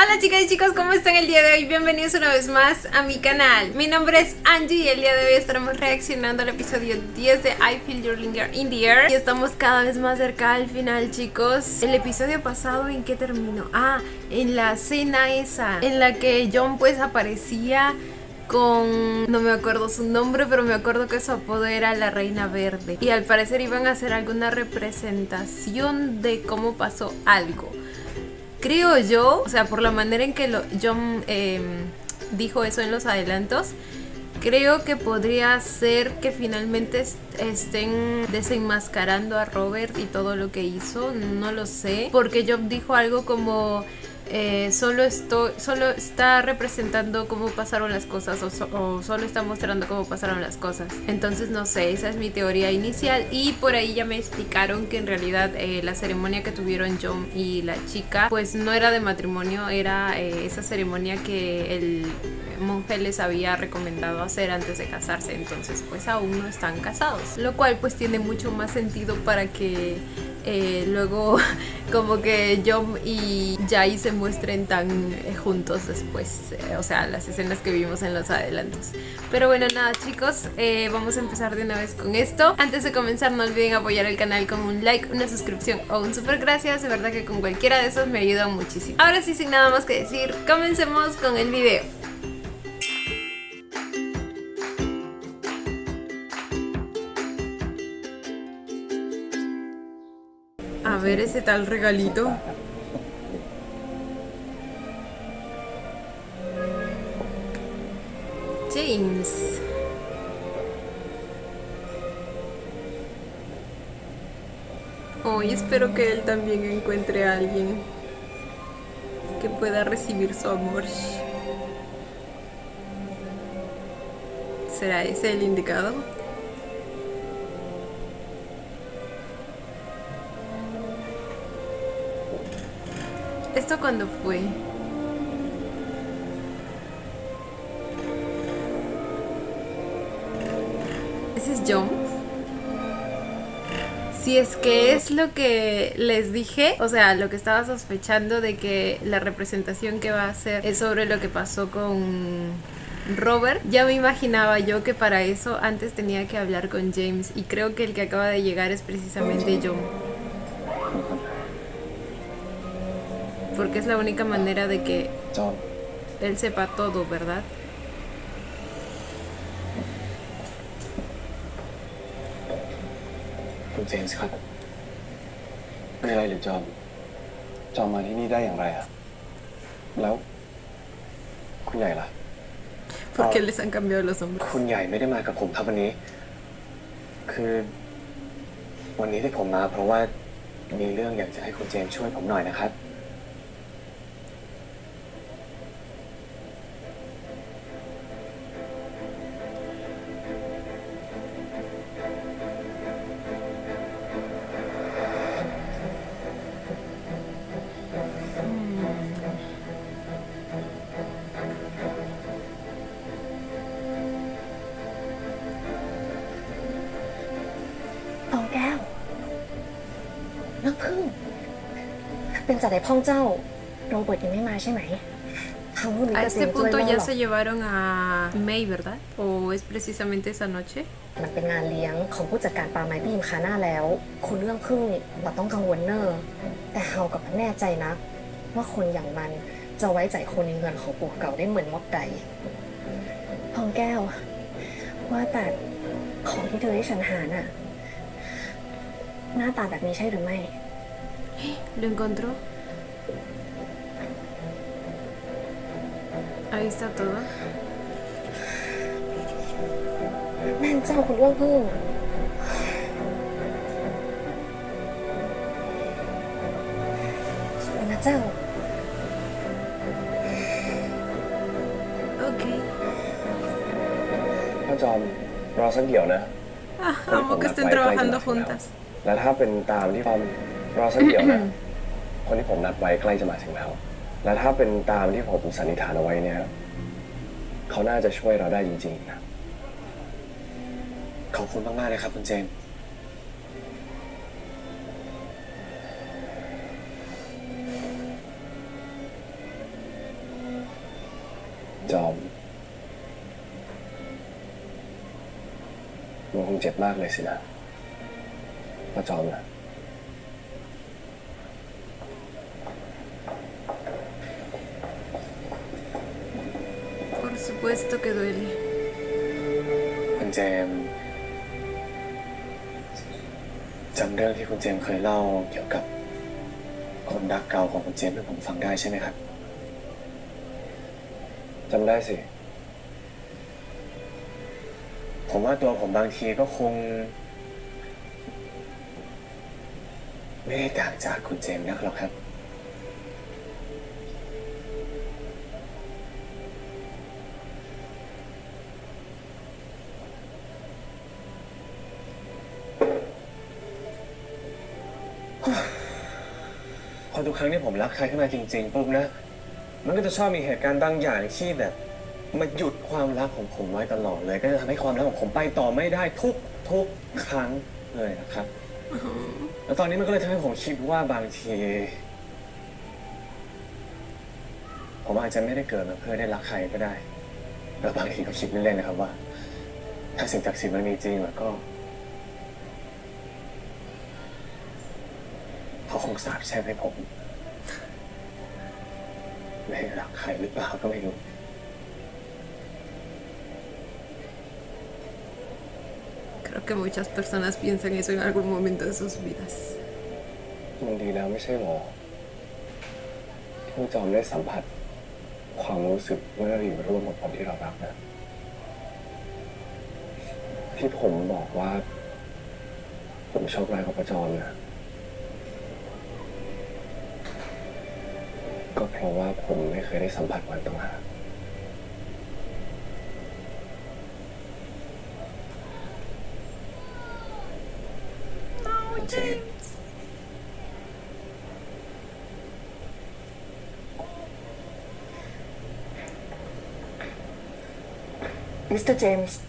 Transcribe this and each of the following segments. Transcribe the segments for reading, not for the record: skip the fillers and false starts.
Hola chicas y chicos, ¿cómo están el día de hoy? Bienvenidos una vez más a mi canal. Mi nombre es Angie y el día de hoy estaremos reaccionando al episodio 10 de I Feel Your Linger in the Air. Y estamos cada vez más cerca al final, chicos. El episodio pasado, ¿en qué terminó? En la cena esa, en la que John pues aparecía con... no me acuerdo su nombre, pero me acuerdo que su apodo era la Reina Verde. Y al parecer iban a hacer alguna representación de cómo pasó algo. Creo yo, o sea, por la manera en que John dijo eso en los adelantos, creo que podría ser que finalmente estén desenmascarando a Robert y todo lo que hizo, no lo sé, porque John dijo algo como solo está representando cómo pasaron las cosas o solo está mostrando cómo pasaron las cosas. Entonces no sé, esa es mi teoría inicial y por ahí ya me explicaron que en realidad la ceremonia que tuvieron John y la chica pues no era de matrimonio, era esa ceremonia que el monje les había recomendado hacer antes de casarse. Entonces pues aún no están casados, lo cual pues tiene mucho más sentido para que luego como que John y Jai se muestren tan juntos después, o sea, las escenas que vimos en los adelantos. Pero bueno, nada chicos, vamos a empezar de una vez con esto. Antes de comenzar no olviden apoyar el canal con un like, una suscripción o un super gracias, de verdad que con cualquiera de esos me ayuda muchísimo. Ahora sí, sin nada más que decir, comencemos con el video. A ver ese tal regalito. James. Hoy espero que él también encuentre a alguien que pueda recibir su amor. ¿Será ese el indicado? ¿Esto cuándo fue? ¿Ese es John? Si es que es lo que les dije, o sea, lo que estaba sospechando de que la representación que va a hacer es sobre lo que pasó con Robert, ya me imaginaba yo que para eso antes tenía que hablar con James y creo que el que acaba de llegar es precisamente John. Porque es la única manera de que él sepa todo, ¿verdad?คุณเจมส์ครับมีอะไรหรือจอมมาที่นี่ได้อย่างไรครับแล้วคุณใหญ่ล่ะ ¿Por qué les han cambiado los nombres? คุณใหญ่ไม่ได้มากับผมครับวันนี้คือวันนี้ที่ผมมาเพราะว่ามีเรื่องอยากจะให้คุณเจมส์ช่วยผมหน่อยนะครับน้ำพึ่งเป็นจากไหนพ่องเจ้าโรเบิร์ตยังไม่มาใช่ไหม A este punto ya se llevaron a May, ¿verdad? ¿O es precisamente esa noche? มันเป็นงานเลี้ยงของผู้จัดการปาไม้ที่ยิมคาหน้าแล้วคนเรื่องพึ่งเราต้องกังวลเนอร์แต่เฮากับมันแน่ใจนะว่าคนอย่างมันจะไว้ใจคนในเงินของปู่เก่าได้เหมือนมดใดพองแก้วว่าแต่ของที่เธอให้ฉันหาน่ะหน้าตาแบบนี้ใช่หรือไม่ ¿Lo encontró? Ahí está todo. แม่นเจ้าคุณเรื่องพึ่งสวยนะเจ้า Ok. พ่อจอมรอสักเดี๋ยวนะ Amo que estén trabajando juntas. และถ้าเป็นตามที่รอสักเดี๋ยวนะ คนที่ผมนัดไว้ใกล้จะมาถึงแล้วและถ้าเป็นตามที่ผมสันนิษฐานเอาไว้เนี่ยเขาน่าจะช่วยเราได้จริงๆนะขอบคุณมากๆเลยครับคุณเจน พ จอมมันคงเจ็บมากเลยสินะป้าจอมนะ Por supuesto que duele. คุณเจมส์จำเรื่องที่คุณเจมส์เคยเล่าเกี่ยวกับคนรักเก่าของคุณเจมส์ให้ผมฟังได้ใช่ไหมครับ จำได้สิ ผมว่าตัวผมบางทีก็คง ไม่ได้ต่างจากคุณเจมส์นักหรอกครับ พอทุกครั้งที่ผมรักใครขึ้นมาจริงๆปุ๊บนะ มันก็จะชอบมีเหตุการณ์บางอย่างที่แบบมาหยุดความรักของผมไว้ตลอดเลย ก็จะทำให้ความรักของผมไปต่อไม่ได้ทุกครั้งเลยนะครับ แล้วตอนนี้มันก็เลยทำให้ผมคิดว่าบางที ผมอาจจะไม่ได้เกิดมาเพื่อได้รักใครก็ได้ แล้วบางทีก็คิดเล่นๆนะครับว่า ถ้าสิ่งศักดิ์สิทธิ์มันมีจริงแล้วก็เขาคงสาปแช่งให้ผมไม่รักใครหรือเปล่าก็ไม่รู้ Creo que muchas personas piensan eso en algún momento de sus vidas. มันดีแล้วไม่ใช่หรอที่ป้าจอมได้สัมผัสความรู้สึกเมื่อเราอยู่ร่วมกับคนที่เรารักนะที่ผมบอกว่า ผมโชคร้ายกับป้าจอมนะก็เพราะว่าผมไม่เคยได้สัมผัสมันต่างหากคุณเจมส์ มิสเตอร์เจมส์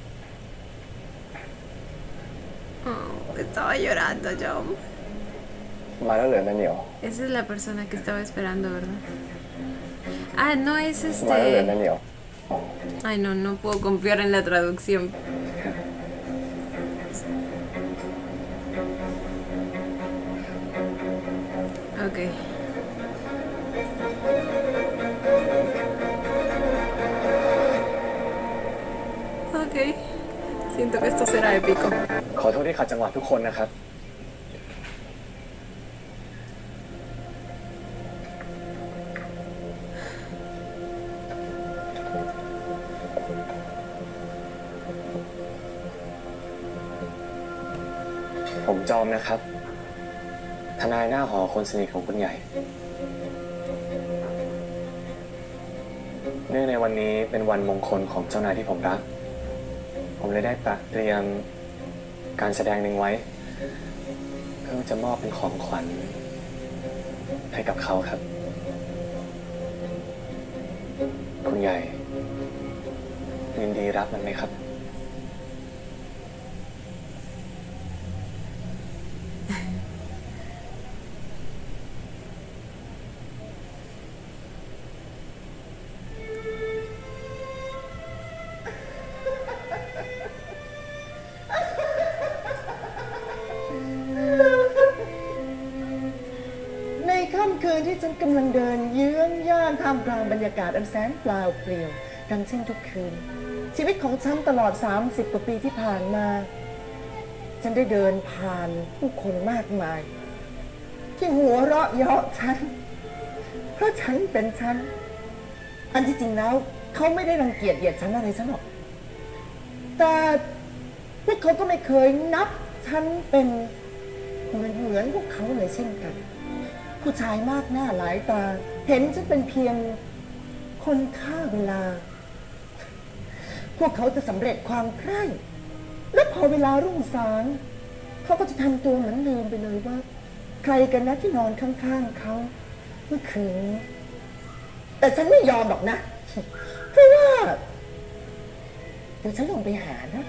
Oh, estaba llorando, John. มาแล้วเหรอนั่นเหนียว Esa es la persona que estaba esperando, ¿verdad? Ah, no es มาแล้วเหรอนั่น este. เหนียว Ay, no, no puedo confiar en la traducción. Ok. Ok. Siento que esto será épico. ขอโทษที่ขัดจังหวะทุกคนนะครับ ผมจอมนะครับ ทนายหน้าหอคนสนิทของคุณใหญ่ เนื่องในวันนี้เป็นวันมงคลของเจ้านายที่ผมรัก ผมเลยได้เตรียมการแสดงหนึ่งไว้ เพื่อจะมอบเป็นของขวัญให้กับเขาครับ คุณใหญ่ยินดีรับมันไหมครับ ในค่ำคืนที่ฉันกำลังเดินเยื้องย่างท่ามกลางบรรยากาศอันแสนเปล่าเปลี่ยวทั้งเช่นทุกคืน ชีวิตของฉันตลอด30กว่าปีที่ผ่านมา ฉันได้เดินผ่านผู้คนมากมาย ที่หัวเราะเยาะฉันเพราะฉันเป็นฉัน อันที่จริงแล้วเขาไม่ได้รังเกียจเหยียดฉันอะไรฉันหรอกแต่พวกเขาก็ไม่เคยนับฉันเป็นเหมือนพวกเขาเลยเช่นกัน ผู้ชายมากหน้าหลายตา เห็นฉันเป็นเพียงคนฆ่าเวลา พวกเขาจะสำเร็จความใคร่และพอเวลารุ่งสางเขาก็จะทำตัวเหมือนลืมไปเลยว่า ใครกันนะที่นอนข้างๆเขาเมื่อคืนนี้แต่ฉันไม่ยอมหรอกนะ เพราะว่าเดี๋ยวฉันลงไปหานะ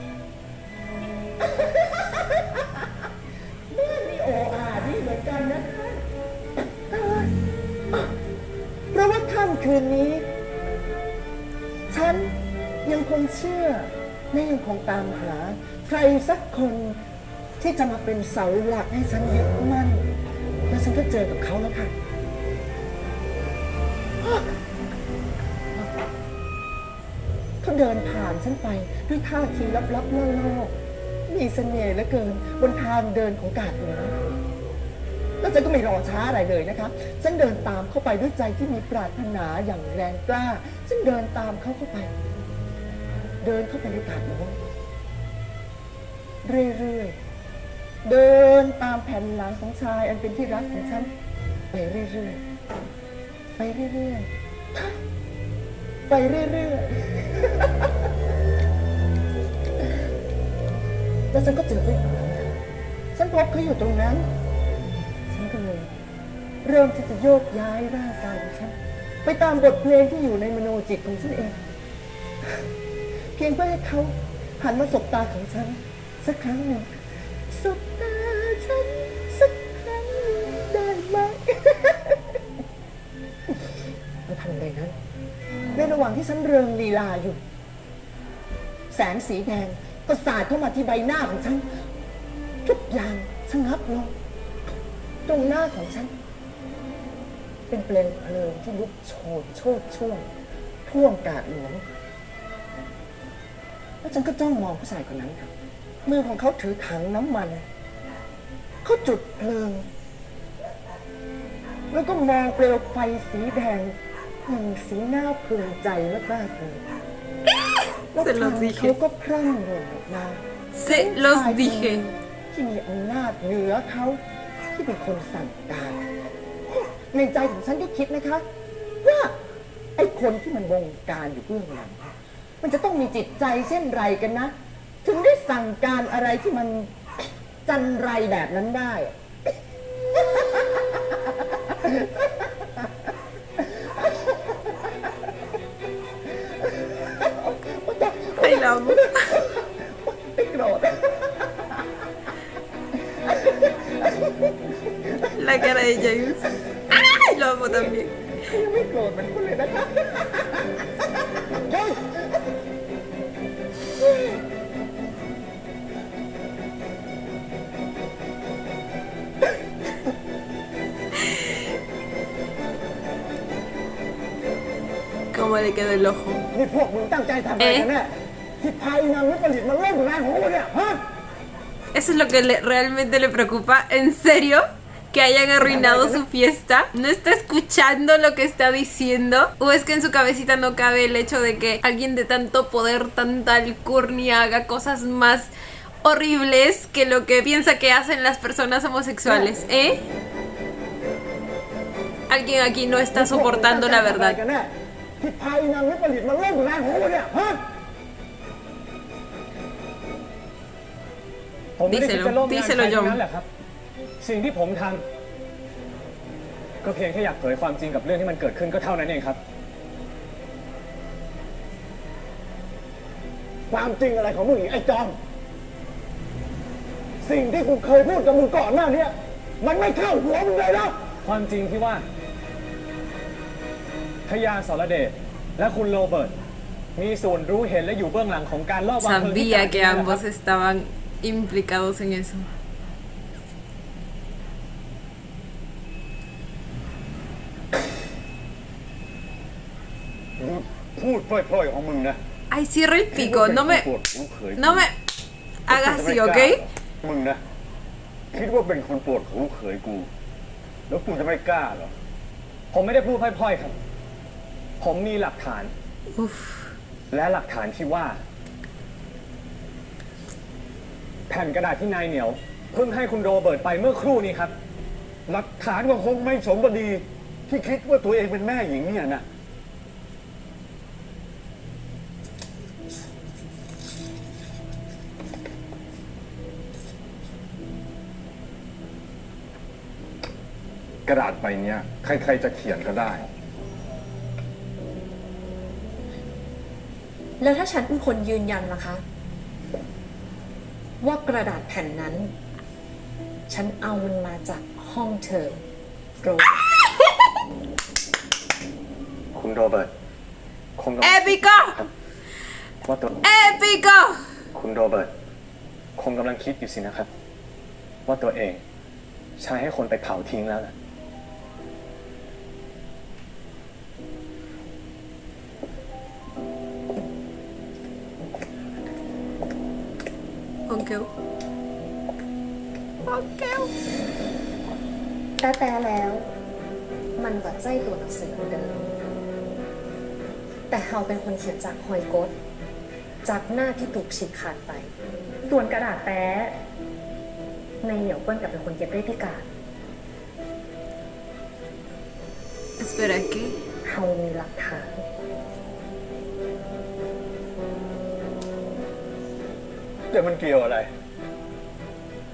แม่มีโออานี่เหมือนกันนะคะเพราะว่าค่ำคืนนี้ ฉันยังคงเชื่อและยังคงตามหา ใครสักคนที่จะมาเป็นเสาหลักให้ฉันยึดมั่น แล้วฉันก็เจอกับเขาแล้วค่ะ เขาเดินผ่านฉันไปด้วยท่าทีลับๆล่อๆมีเสน่ห์เหลือเกินบนทางเดินของกาดเหนือแล้วฉันก็ไม่รอช้าอะไรเลยนะคะฉันเดินตามเข้าไปด้วยใจที่มีปรารถนาอย่างแรงกล้าฉันเดินตามเขาเข้าไป เดินเข้าไปในกาดหลวงเรื่อยๆเดินตามแผ่นหลังของชายอันเป็นที่รักของฉันไปเรื่อยๆไปเรื่อยๆไปเรื่อยๆแล้วฉันก็เจอผู้หญิงคนนั้นฉันพบเขาอยู่ตรงนั้นฉันก็เลยเริ่มที่จะโยกย้ายร่างกายของฉันไปตามบทเพลงที่อยู่ในมโนจิตของฉันเองเพียงเพื่อให้เขาหันมาสบตาของฉันสักครั้งหนึ่งสบตาฉันสักครั้งหนึ่งได้ไหม แล้วทันใดนั้นในระหว่างที่ฉันเริงลีลาอยู่ แสงสีแดงก็สาดเข้ามาที่ใบหน้าของฉันทุกอย่างชะงักลงตรงหน้าของฉันเป็นเปลวเพลิงที่ลุกโชนโชดช่วงท่วมกาดหลวงแล้วฉันก็จ้องมองผู้ชายคนนั้นครับมือของเขาถือถังน้ำมันเขาจุดเพลิงแล้วก็มองเปลวไฟสีแดงอย่างสีหน้าพึงใจมากๆเลยแล้วทางเขาก็พร่ำบ่นออกมา Se los dije ที่มีอำนาจเหนือเขาที่เป็นคนสั่งการในใจของฉันก็คิดนะคะว่าไอ้คนที่มันบงการอยู่เบื้องหลังมันจะต้องมีจิตใจเช่นไรกันนะถึงได้สั่งการอะไรที่มันจันไรแบบนั้นได้ I love ไม่โกรธ la cara de James. ¡Ay! Lo amo también. ยังไม่โกรธเหมือนคุณเลยนะคะเฮ้ย ¿Cómo le quedó el ojo? นี่พวกมึงตั้งใจทำอะไรกันแน่ที่พายนางวิปริตมาเล่นแรงของกูเนี่ยฮะ ¿Eso es lo que realmente le preocupa? ¿En serio? ¿Que hayan arruinado su fiesta? ¿No está escuchando lo que está diciendo? ¿O es que en su cabecita no cabe el hecho de que alguien de tanto poder, tanta alcurnia, haga cosas más horribles que lo que piensa que hacen las personas homosexuales? ¿Eh? Alguien aquí no está soportando la verdad. ที่พายนางวิปริตมาเล่นแรงของกูเนี่ยฮะ ผมไม่ได้คิดจะโลภงานใคร díselo, John ทั้งนั้นแหละครับ สิ่งที่ผมทำก็เพียงแค่อยากเผยความจริงกับเรื่องที่มันเกิดขึ้นก็เท่านั้นเองครับ ความจริงอะไรของมึงอีกไอ้จอม สิ่งที่กูเคยพูดกับมึงก่อนหน้านี้มันไม่เข้าหัวมึงเลยนะ ความจริงที่ว่าพยาสรเดชและคุณโรเบิร์ตมีส่วนรู้เห็นและอยู่เบื้องหลังของการลอบวางเพลิงที่ Sabía กาด que นี้นะครับ ambos estaban implicados en eso. พูดพล่อยๆของมึงนะ Ay, cierra el pico. No me hagas así, ¿ok? มึงนะ คิดว่าเป็นคนโปรดของลูกเขยกู แล้วกูจะไม่กล้าเหรอ ผมไม่ได้พูดพล่อยๆครับ ผมมีหลักฐาน Uf. และหลักฐานที่ว่า แผ่นกระดาษที่นายเหนียวเพิ่งให้คุณโรเบิร์ตไปเมื่อครู่นี้ครับ หลักฐานก็คงไม่สมบูรณ์ที่คิดว่าตัวเองเป็นแม่หญิงเนี่ยนะ กระดาษใบเนี้ยใครๆจะเขียนก็ได้ แล้วถ้าฉันเป็นคนยืนยันล่ะคะ ว่ากระดาษแผ่นนั้น ฉันเอามันมาจากห้องเธอโรเบิร์ต คุณโรเบิร์ต คง เอปิโก ว่าตัว เอปิโก คุณโรเบิร์ตคงกำลังคิดอยู่สินะครับ ว่าตัวเองใช้ให้คนไปเผาทิ้งแล้วล่ะ โอเคโอเค แต่แล้ว มันก็ใจตัวหนังสือเดิมแต่เฮาเป็นคนเขียนจากหอยกดจากหน้าที่ถูกฉีกขาดไป ส่วนกระดาษแต้ในเหนียวเปิ้ลกับเป็นคนเก็บได้พิการ espera que เฮามีหลักฐาน แต่มันเกี่ยวอะไร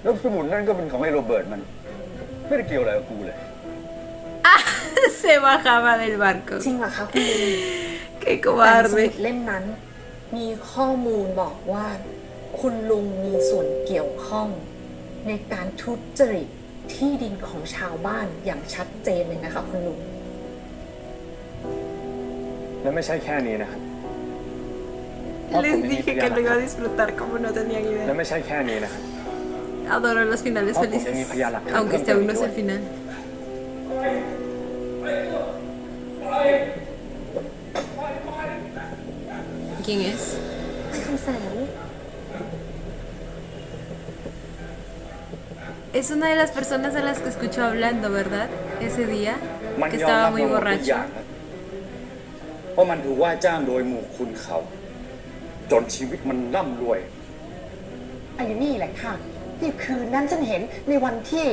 แล้วสมุดนั่นก็เป็นของไอ้โรเบิร์ตมัน ไม่ได้เกี่ยวอะไรกับกูเลย ah se bajaba del barco จริงเหรอคะคุณลุง qué แต่ในสมุด cobarde เล่มนั้น มีข้อมูลบอกว่า คุณลุงมีส่วนเกี่ยวข้อง ในการทุจริตที่ดินของชาวบ้านอย่างชัดเจนเลยนะคะคุณลุง และไม่ใช่แค่นี้นะครับเพราะผม les ยังมี dije พ que ยานห lo ลัก iba ฐา a น disfrutar como no tenían และ idea ไม่ใช่แค่นี้นะครับ adoro los finales เพราะผม felices ยังมีพยานหลักฐาน aunque เพิ่ม este เติม aún อี no ก es ด้วย el final ¿quién es? ไปคำแสน Es una de las personas a las que escuchó hablando, ¿verdad? Ese día มัน que ยอม estaba รับ muy มาหมดทุกอ borracho ย่างนะเพราะมันถูกว่าจ้างโดยหมู่คุณเขา จนชีวิตมันร่ำรวย ไอ้นี่แหละค่ะ ที่คืนนั้นฉันเห็นในวันที่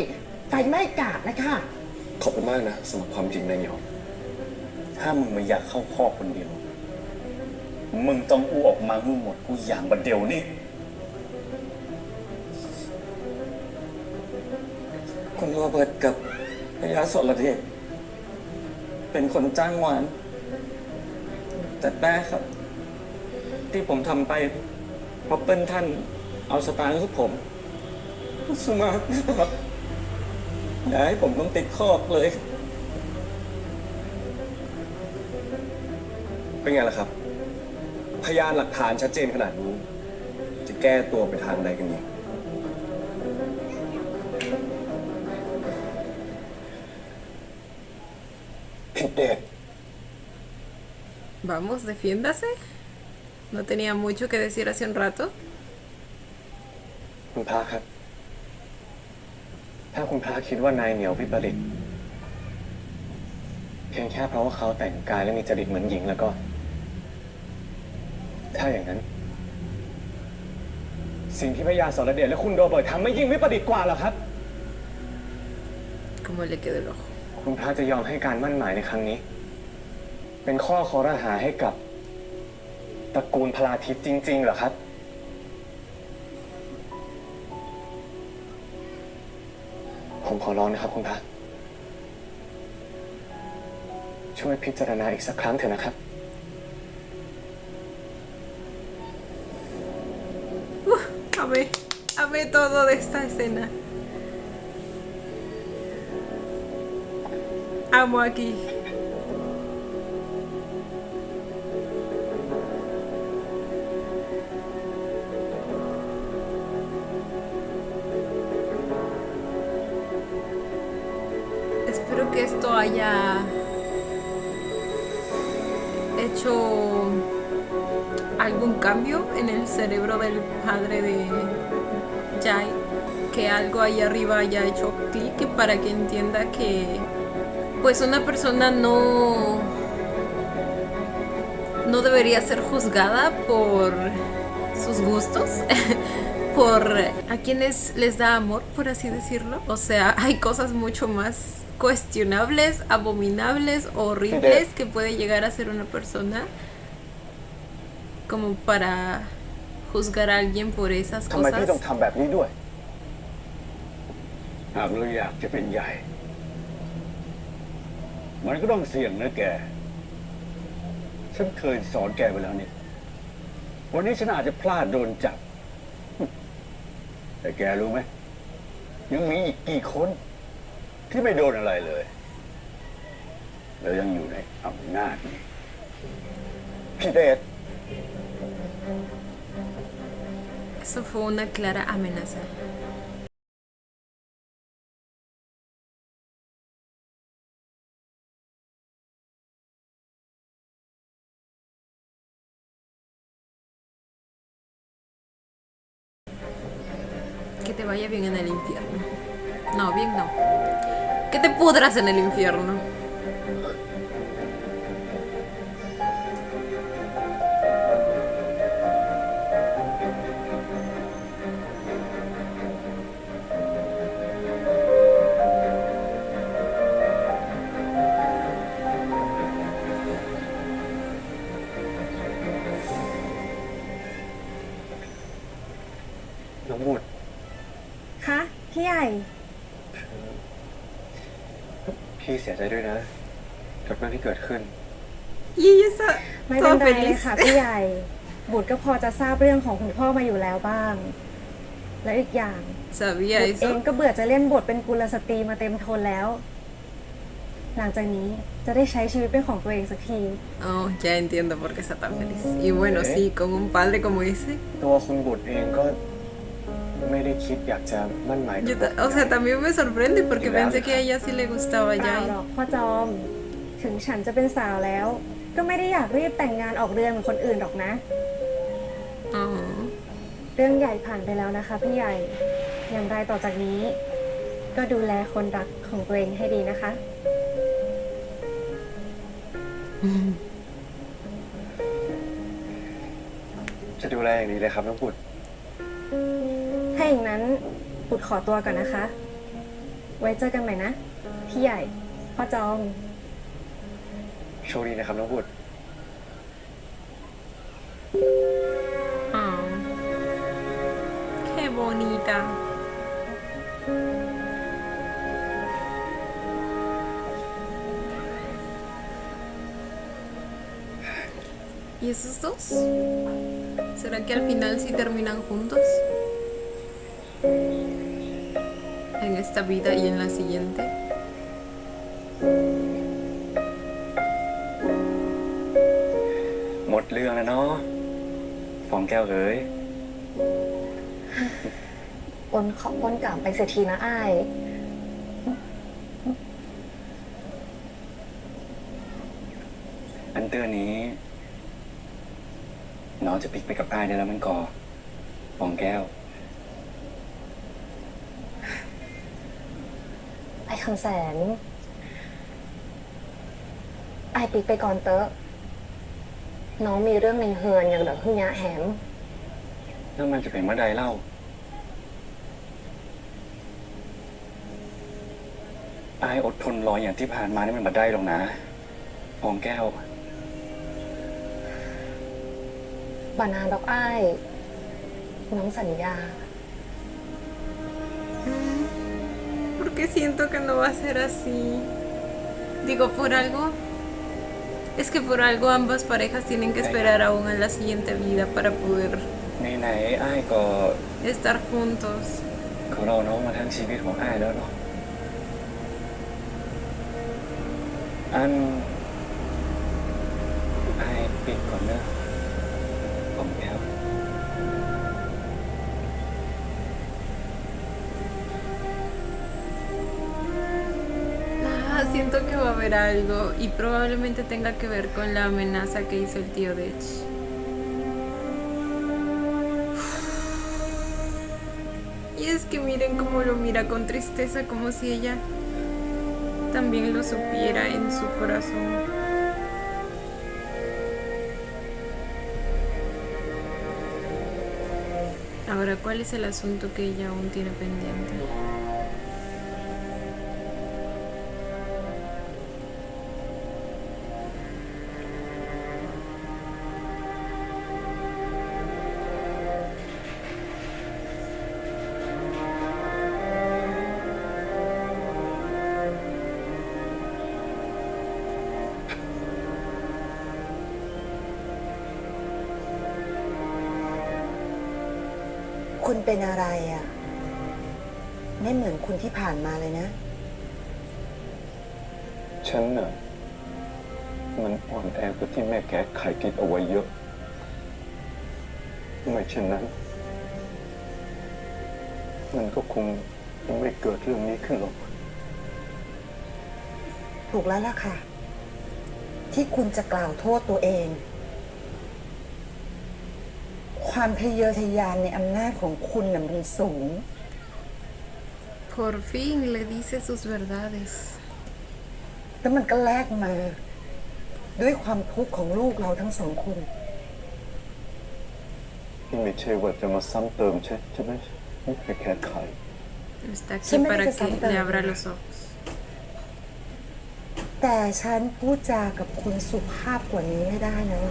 ไฟไหม้กาดนะคะ ขอบคุณมากนะสำหรับความจริงนายเหนียว ถ้ามึงไม่อยากเข้าข้อกคนเดียว มึงต้องอู้ออกมาให้หมดกูอย่างบัดเดียวนี่ คุณโรเบิร์ตกับพยาสรเดชเป็นคนจ้างวาน แต่แป้ครับ ที่ผมทำไปเพราะเปิ้ลท่านเอาสตางค์ให้ผมสุมาครับอย่าให้ผมต้องติดคอกเลย เป็นไงล่ะครับ พยานหลักฐานชัดเจนขนาดนี้ จะแก้ตัวไปทางใดกันอีก ผิดเด็ด Vamos, defiéndase. No tenía mucho que decir hace un rato. คุณพระครับ ถ้าคุณพระคิดว่านายเหนียววิปริตเพียงแค่เพราะว่าเขาแต่งกายและมีจริตเหมือนหญิงแล้วก็ ถ้าอย่างนั้น สิ่งที่พระยาสรเดชและคุณโรเบิร์ตทำไม่ยิ่งวิปริตกว่าหรอครับ Como le quedó el ojo. คุณพระจะยอมให้การมั่นหมายในครั้งนี้ เป็นข้อคอรหาให้กับตระกูลพลาทิพย์จริงๆเหรอครับ ผมขอร้องนะครับคุณพระช่วยพิจารณาอีกสักครั้งเถอะนะครับ Amé todo de esta escena. Amo aquí. Espero que esto haya hecho algún cambio en el cerebro del padre de Jai, que algo ahí arriba haya hecho clic para que entienda que pues una persona no debería ser juzgada por sus gustos, por a quienes les da amor, por así decirlo. O sea, hay cosas mucho más cuestionables, abominables, horribles que puede llegar a ser una persona como para juzgar a alguien por esas ทำไมพี่ต้อ cosas. งทำแบบนี้ด้วย หากเราอยากจะเป็นใหญ่ มันก็ต้องเสี่ยงนะแก ฉันเคยสอนแกไปแล้วนี่ วันนี้ฉันอาจจะพลาดโดนจับ แต่แกรู้ไหม ยังมีอีกกี่คนที่ไม่โดนอะไรเลย แล้วยังอยู่ในอำนาจนี่ พี่เดช Eso fue una clara amenaza. Que te vaya bien en el infierno. No, bien no. Que te pudras en el infierno.น้องบุตร คะพี่ใหญ่ พี่เสียใจด้วยนะ กับเรื่องที่เกิดขึ้น Y ella está ไม่เป็น toda ไรเลย feliz. ค่ะพี่ใหญ่ บุตรก็พอจะทราบเรื่องของคุณพ่อมาอยู่แล้วบ้าง และอีกอย่าง Sabía บุตรเอง eso. ก็เบื่อจะเล่นบทเป็นกุลสตรีมาเต็มทนแล้ว หลังจากนี้จะได้ใช้ชีวิตเป็นของตัวเองสักที Oh, ya entiendo por qué está tan feliz. Y bueno, sí, con un padre como ese. ตัวคุณบุตรเองก็ไม่ได้คิดอยากจะมั่นหมายกับ O sea, también me sorprende porque Claro. pensé que a ella sí le gustaba เปล่าหร ya. อกพ่อจอม ถึงฉันจะเป็นสาวแล้ว ก็ไม่ได้อยากรีบแต่งงานออกเรือนเหมือนคนอื่นหรอกนะ Oh. เรื่องใหญ่ผ่านไปแล้วนะคะพี่ใหญ่ อย่างไรต่อจากนี้ ก็ดูแลคนรักของตัวเองให้ดีนะคะ จะดูแลอย่างดีเลยครับน้องบุตร ถ้าอย่างนั้นบุตรขอตัวก่อนนะคะ ไว้เจอกันใหม่นะ พี่ใหญ่ พ่อจอม โชคดีนะครับน้องบุตร Oh. Qué bonita. ¿Y esos dos? ¿Será que al final sí terminan juntos? ¿En esta vida y en la siguiente? หมดเรื่องแล้วเนาะฟองแก้วเอ๋ย อ้นกลับไปเสียทีนะอ้าย อันเตอร์นี้ น้องจะปิกไปกับอ้ายได้แล้วมันก่อฟองแก้ว ไอ้คำแสน ไอ้ปีกไปก่อนเตอะ น้องมีเรื่องในเฮือนอย่างเดอกหึ่งยะแหม แล้วมันจะเป็นเมื่อใดเล่าอายอดทนรออย่างที่ผ่านมานี่มันบัดได้หรอกนะฟองแก้ว บานานดอกอ้าย น้องสัญญา Porque siento que no va a ser así. Digo, por algo. Es que por algo ambas parejas tienen que esperar aún a la siguiente vida para poder ไหนๆอ้ายก็ estar juntos. เขารอน้องมาทั้งชีวิตของอ้ายแล้วเนาะอันอ้ายปิดก่อนเนอะฟองแก้ว Siento que va a haber algo y probablemente tenga que ver con la amenaza que hizo el tío Dech. Y es que miren cómo lo mira con tristeza, como si ella también lo supiera en su corazón. Ahora, ¿cuál es el asunto que ella aún tiene pendiente?ๆ คุณเป็นอะไรอ่ะ ไม่เหมือนคุณที่ผ่านมาเลยนะ ฉันน่ะ มันอ่อนแอกว่าที่แม่แกไข่คิดเอาไว้เยอะ ไม่เช่นนั้น มันก็คงไม่เกิดเรื่องนี้ขึ้นหรอก ถูกแล้วล่ะค่ะ ที่คุณจะกล่าวโทษตัวเอง ความทะเยอทะยานในอำนาจของคุณน่ะมันสูง Por fin le dice sus verdades. แล้วมันก็แลกมา ด้วยความทุกข์ของลูกเราทั้งสองคน ที่ไม่ใช่ว่าจะมาซ้ำเติมใช่ไหมไม่แค่ไข่ Está aquí Sí me para dices que ahorita. le abra los ojos. แต่ฉันพูดจากับคุณสุภาพกว่านี้ไม่ได้นะ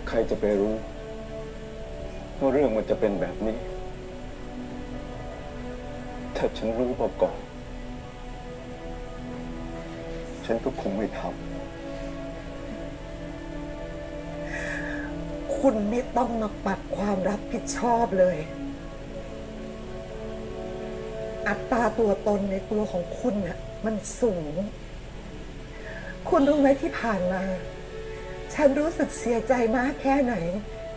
ใครจะไปรู้ว่าเรื่องมันจะเป็นแบบนี้ ถ้าฉันรู้มาก่อน ฉันก็คงไม่ท คุณไม่ต้องมาปัดความรับผิดชอบเลย อัตราตัวตนในตัวของคุณน่ะมันสูง คุณรู้ไหมที่ผ่านมา ฉันรู้สึกเสียใจมากแค่ไหน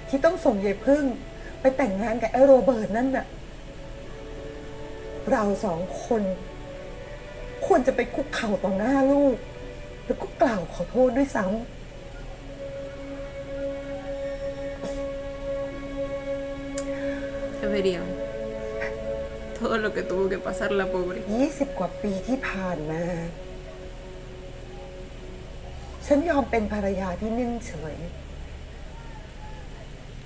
ที่ต้องส่งยายพึ่งไปแต่งงานกับไอ้โรเบิร์ตนั่นน่ะ เราสองคนควรจะไปคุกเข่าต่อหน้าลูก แล้วก็กล่าวขอโทษด้วยซ้ำ Deberían. Todo lo que tuvo que pasar la pobre. 20 กว่าปีที่ผ่านมา ฉันยอมเป็นภรรยาที่นิ่งเฉย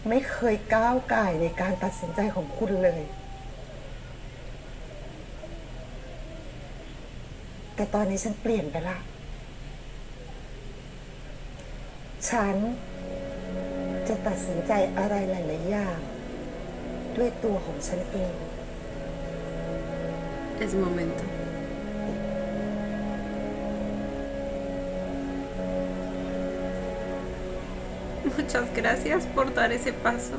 ไม่เคยก้าวก่ายในการตัดสินใจของคุณเลย แต่ตอนนี้ฉันเปลี่ยนไปละ ฉันจะตัดสินใจอะไรหลายๆอย่าง ด้วยตัวของฉันเอง Es momento. Muchas gracias por dar ese paso.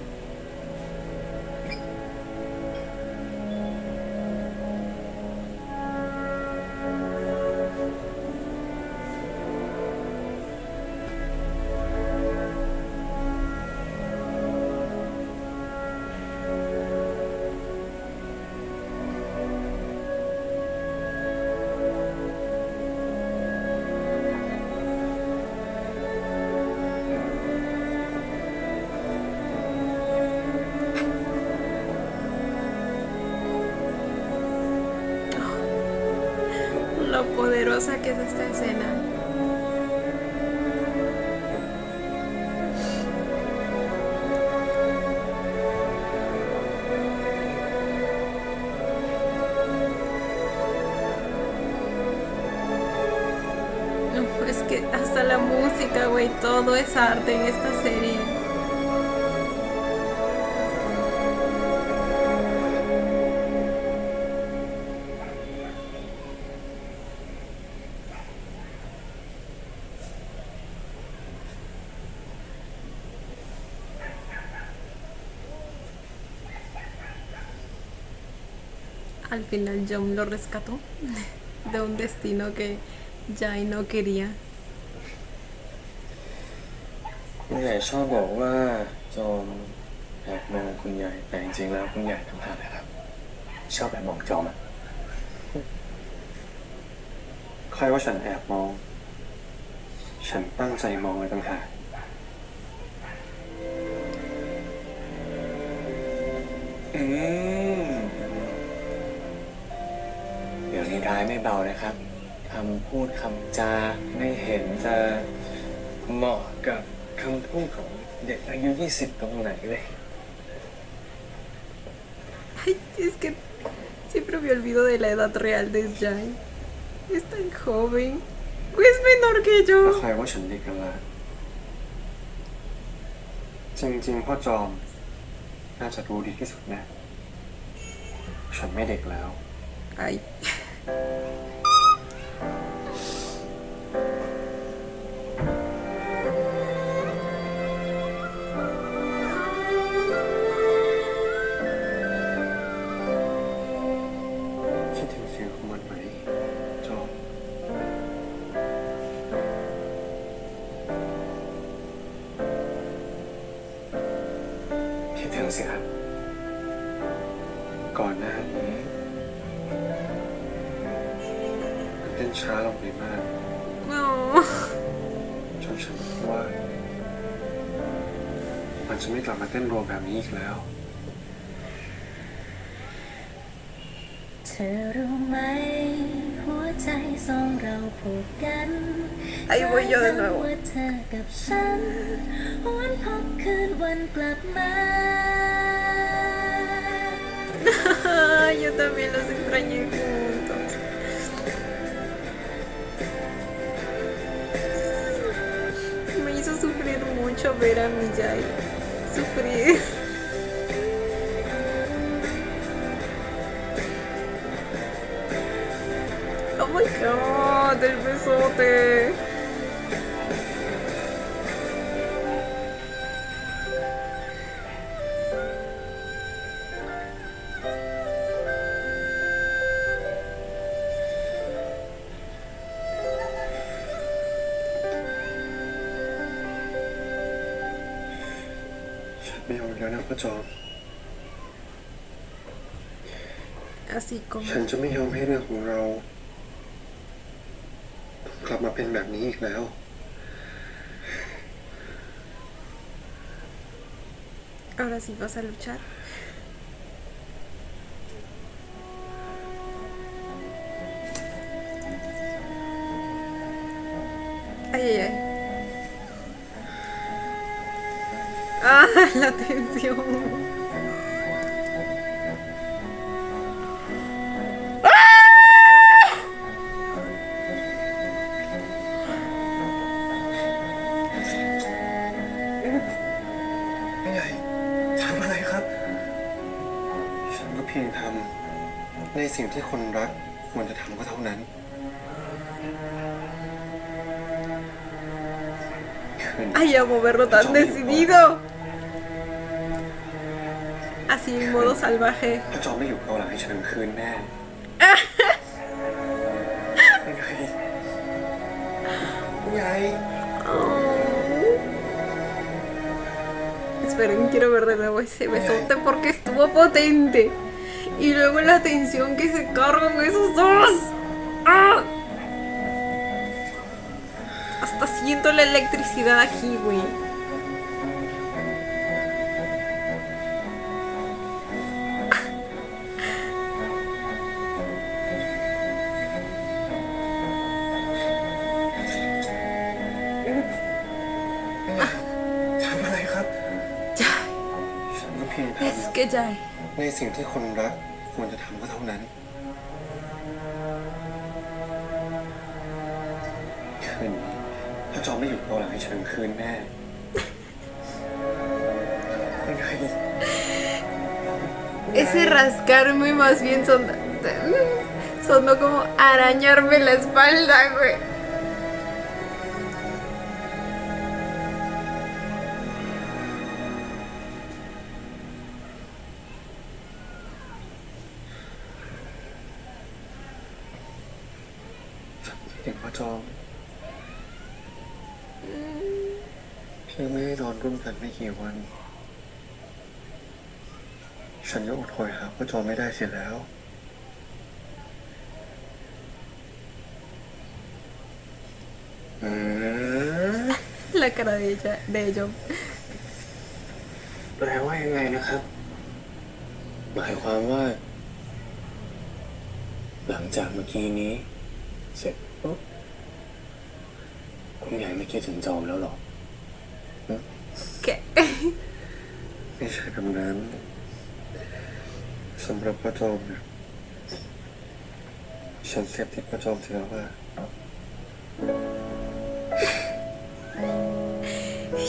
Lo poderosa que es esta escena. Uf, es que hasta la música, güey, todo es arte en esta serie. Al final John lo rescató de un destino que Jai no quería. คุณใหญ่ชอบบอกว่าจอมแอบมองคุณใหญ่แต่จริงๆแล้วคุณใหญ่ทำหากนะครับ ำชอบแบบมองจอมอะ ใครว่าฉันแอบมอง ฉันตั้งใจมองเลยต่างหาก เดี๋ยวนี้ร้ายไม่เบานะครับคำพูดคำจาไม่เห็นจะเหมาะกับคำพูดของเด็กอายุ 20 ตรงไหนเลย Ay, es que siempre me olvido de la edad real de Jai. Es tan joven. Es menor que แล้ว yo. ใครว่าฉันเด็กกันล่ะจริงๆพ่อจอม น่าจะรู้ดีที่สุดนะ ฉันไม่เด็กแล้ว Ay. สิครับ ก่อนหน้านี้มันเต้นช้าลงไปมาก อ๋อ จนฉันคิดว่า มันจะไม่กลับมาเต้นรัวแบบนี้อีกแล้ว เธอรู้ไหมหัวใจสองเราผูกกัน Ahí voy yo de nuevo. ว่าเธอกับฉันหวนพบคืนวันกลับมา Yo también los extrañé juntos. Me hizo sufrir mucho ver a Miyai sufrir. Oh my god, el besote.ไม่เอาอีกแล้วนะพ่อจอม Así como. ฉันจะไม่ยอมให้เรื่องของเรากลับมาเป็นแบบนี้อีกแล้ว Ahora sí vas a luchar. Ay, ay, ay. Ah, la tensión.ไม่ใหญ่ทำอะไรครับ ฉันก็เพียงทำในสิ่งที่คนรักควรจะทำก็เท่านั้น Ay, a moverlo tan decidido. Así en modo salvaje. พ่อจอมไม่อยู่เกาหลังให้ฉันคืนแน่ไม่ใหญ่ไม่ใหญ่ Esperen, quiero ver de nuevo ese besote porque estuvo potente. Y luego la tensión que se cargan esos dos. ¡Ah! Hasta siento la electricidad aquí, güey. Es que ya. ในสิ่งที่คนรักควรจะทำก็เท่านั้น คืนนี้ถ้าจอมไม่อยู่เกาหลังให้ฉันคืนแน่ไม่ไง Ese rascarme más bien sonó como arañarme la espalda, güey. Tình hoa choพี่ไม่ได้นอนร่วมกันไม่กี่วัน ฉันจะอดทนหาพ่อจอมไม่ได้เสียแล้ว La cara de ella, de ellos. แปลว่ายังไงนะครับ หมายความว่า หลังจากเมื่อกี้นี้ เสร็จปุ๊บคุณใหญ่ไม่คิดถึงจอมแล้วหรอ ¿Qué? ไม่ใช่แบบนั้นสำหรับพ่อจอมเนี่ยฉันเสพติดพ่อจอมเสียแล้วว่า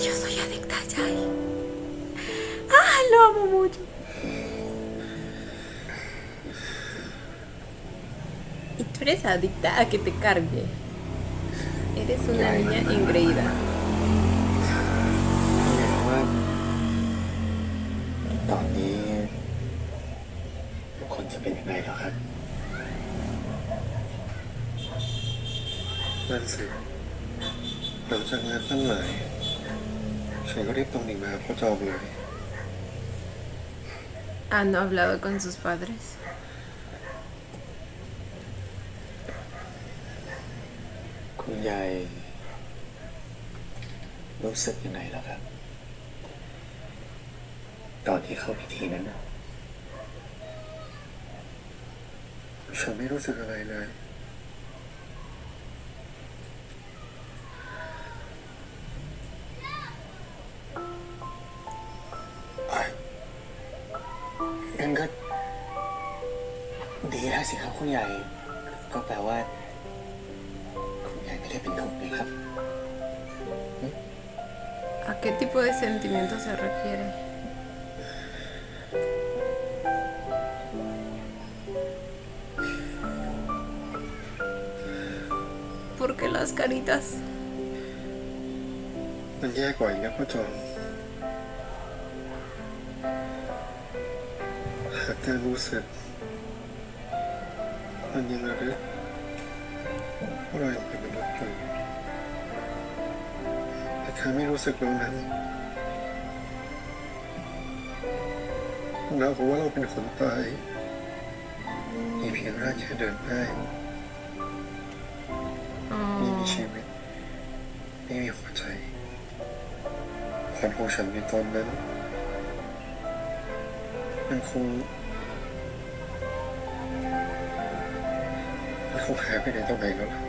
Yo soy adicta a Jai. ¡Ah! Lo amo mucho. Y tú eres adicta a que te cargue. Eres una niña engreída. เห็นว่าตอนนี้ทุกคนจะเป็นยังไงแล้วครับนั่นสิหลังจากงานตั้งหลายฉันก็รีบตรงดิ่งมาหาพ่อจอมเลย Han hablado con sus padres. คุณยายรู้สึกยังไงล่ะครับ ตอนที่เข้าพิธีนั้นนะ ฉันไม่รู้สึกอะไรเลย งั้นก็ดีแล้วสิครับคุณยายก็แปลว่า คุณยายไม่ได้เป็นทุกข์นะครับ ¿A qué tipo de sentimiento se refiere? ¿Por qué las caritas? มันแย่กว่าอีกนะพ่อจอมหากการรู้สึกมันยังระลึกว่าเรายังเป็นมนุษย์อยู่แต่การไม่รู้สึกตรงนั้นเราบอกว่าเราเป็นคนตายมีเพียงร่างแค่เดินได้ไม่มีชีวิตไม่มีหัวใจความของฉันในตอนนั้นมันคงหายไปไหนตรงไหนแล้วล่ะ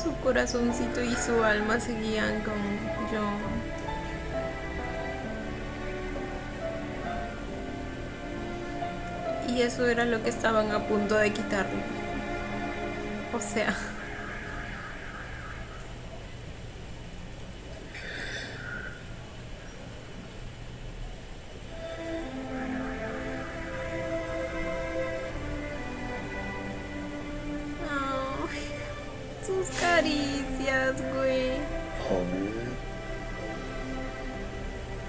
Su corazoncito y su alma seguían con John. Y eso era lo que estaban a punto de quitarle. O sea. Ay, sus caricias, güey. ผม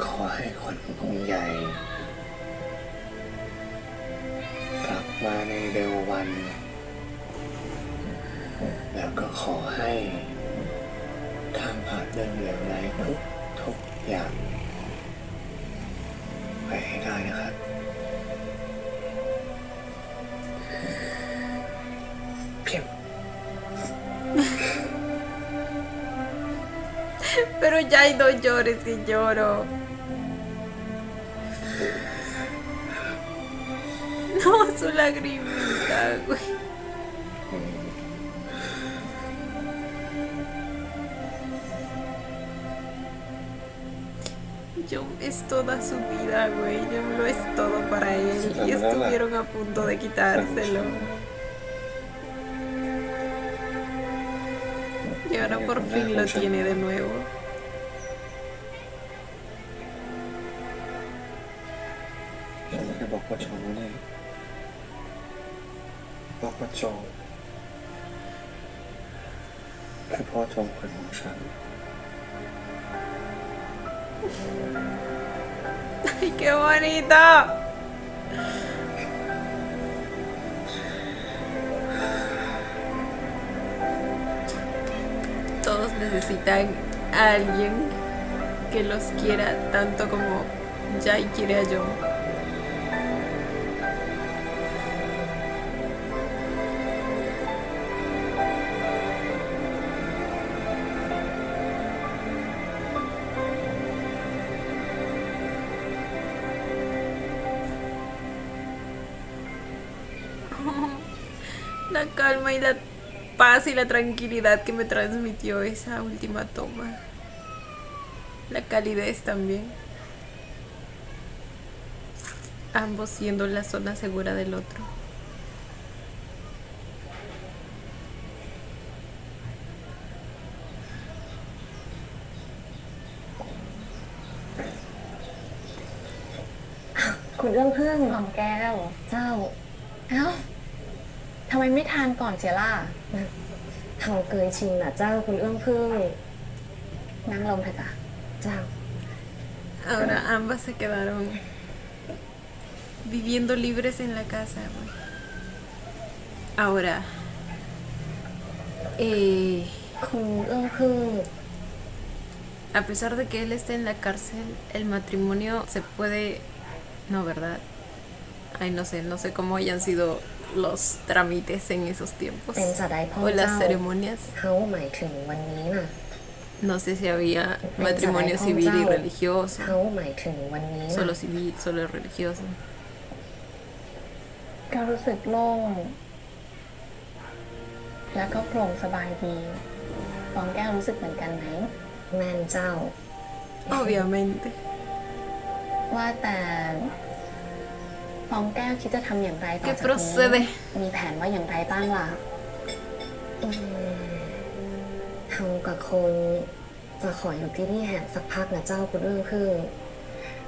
ขอให้คนองค์ใหญ่ กลับมาในเร็ววัน แล้วก็ขอให้ทางผ่านเรื่องเหลวไหลทุกอย่าง ไปให้ได้นะครับ เพียง Pero ya hay dos llores que lloro. No, su lagrimita, güey. John es toda su vida, güey. John lo es todo para él. Y estuvieron a punto de quitárselo. Y ahora por fin lo tiene de nuevo. ฉันเคยบอกพ่อจอมว่านี่ว่าพ่อจอมคือพ่อจอมคนของฉัน ¡Ay, qué bonito! Todos necesitan a alguien que los quiera tanto como Jai quiere a John. La calma y la paz y la tranquilidad que me transmitió esa última toma. La calidez también. Ambos siendo la zona segura del otro.คุณเอื้องพึ่งหอมแก้ว เจ้า เอ้าทำไมไม่ทานก่อนเสียล่ะเฮาเกยชินน่ะเจ้าคุณเอื้องพึ่งนั่งลงเถอะจ้ะเจ้า Ahora ambas se quedaron viviendo libres en la casa. Güey. Ahora, คุณเอื้องพึ่ง A pesar de que él esté en la cárcel, el matrimonio se puede... No, ¿verdad? Ay, no sé cómo hayan sido los trámites en esos tiempos. เป็นจะได้พ่อ O las เจ้า ceremonias. เขาหมายถึงวันนี้น่ะ No sé si había matrimonio civil y religioso. เขาหมายถึงวันนี้น่ะ Solo civil, solo religioso. ก็รู้สึกโล่ง แล้วก็โปร่งสบายดีฟองแก้วรู้สึกเหมือนกันไหม แม่นเจ้า Obviamente. ว่าแต่ฟองแก้วคิดจะทำอย่างไรต่อ ¿Qué จาก procede? นี้มีแผนว่าอย่างไรบ้างล่ะ เฮากับคงจะขออยู่ที่นี่แหมสักพักนะเจ้าคุณเรื่องพึ่ง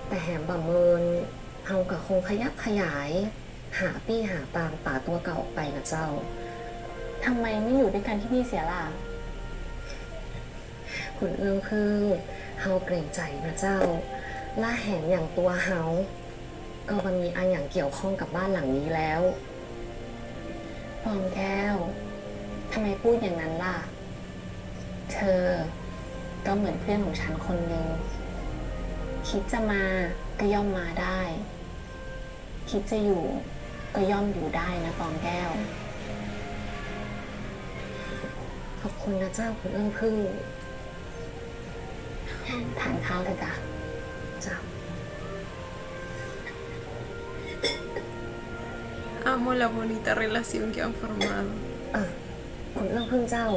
แต่แหมบ่เมินเฮากับคงขยับขยาย หาปี้หาปางป่าตัวเก่าออกไปนะเจ้า ทำไมไม่อยู่ด้วยกันที่นี่เสียล่ะ คุณเอื้องพึ่งเฮาเกรงใจนะเจ้าล่าแหมอย่างตัวเฮาก็มันมีอันอย่างเกี่ยวข้องกับบ้านหลังนี้แล้ว ฟองแก้ว ทำไมพูดอย่างนั้นล่ะ เธอ ก็เหมือนเพื่อนของฉันคนหนึ่ง คิดจะมาก็ย่อมมาได้ คิดจะอยู่ก็ย่อมอยู่ได้นะฟองแก้ว ขอบคุณนะเจ้าคุณเอื้องพึ่ง ทานข้าวเลยจ้ะ เจ้า Amo la bonita relación que han formado. คุณเอื้องพึ่งเจ้า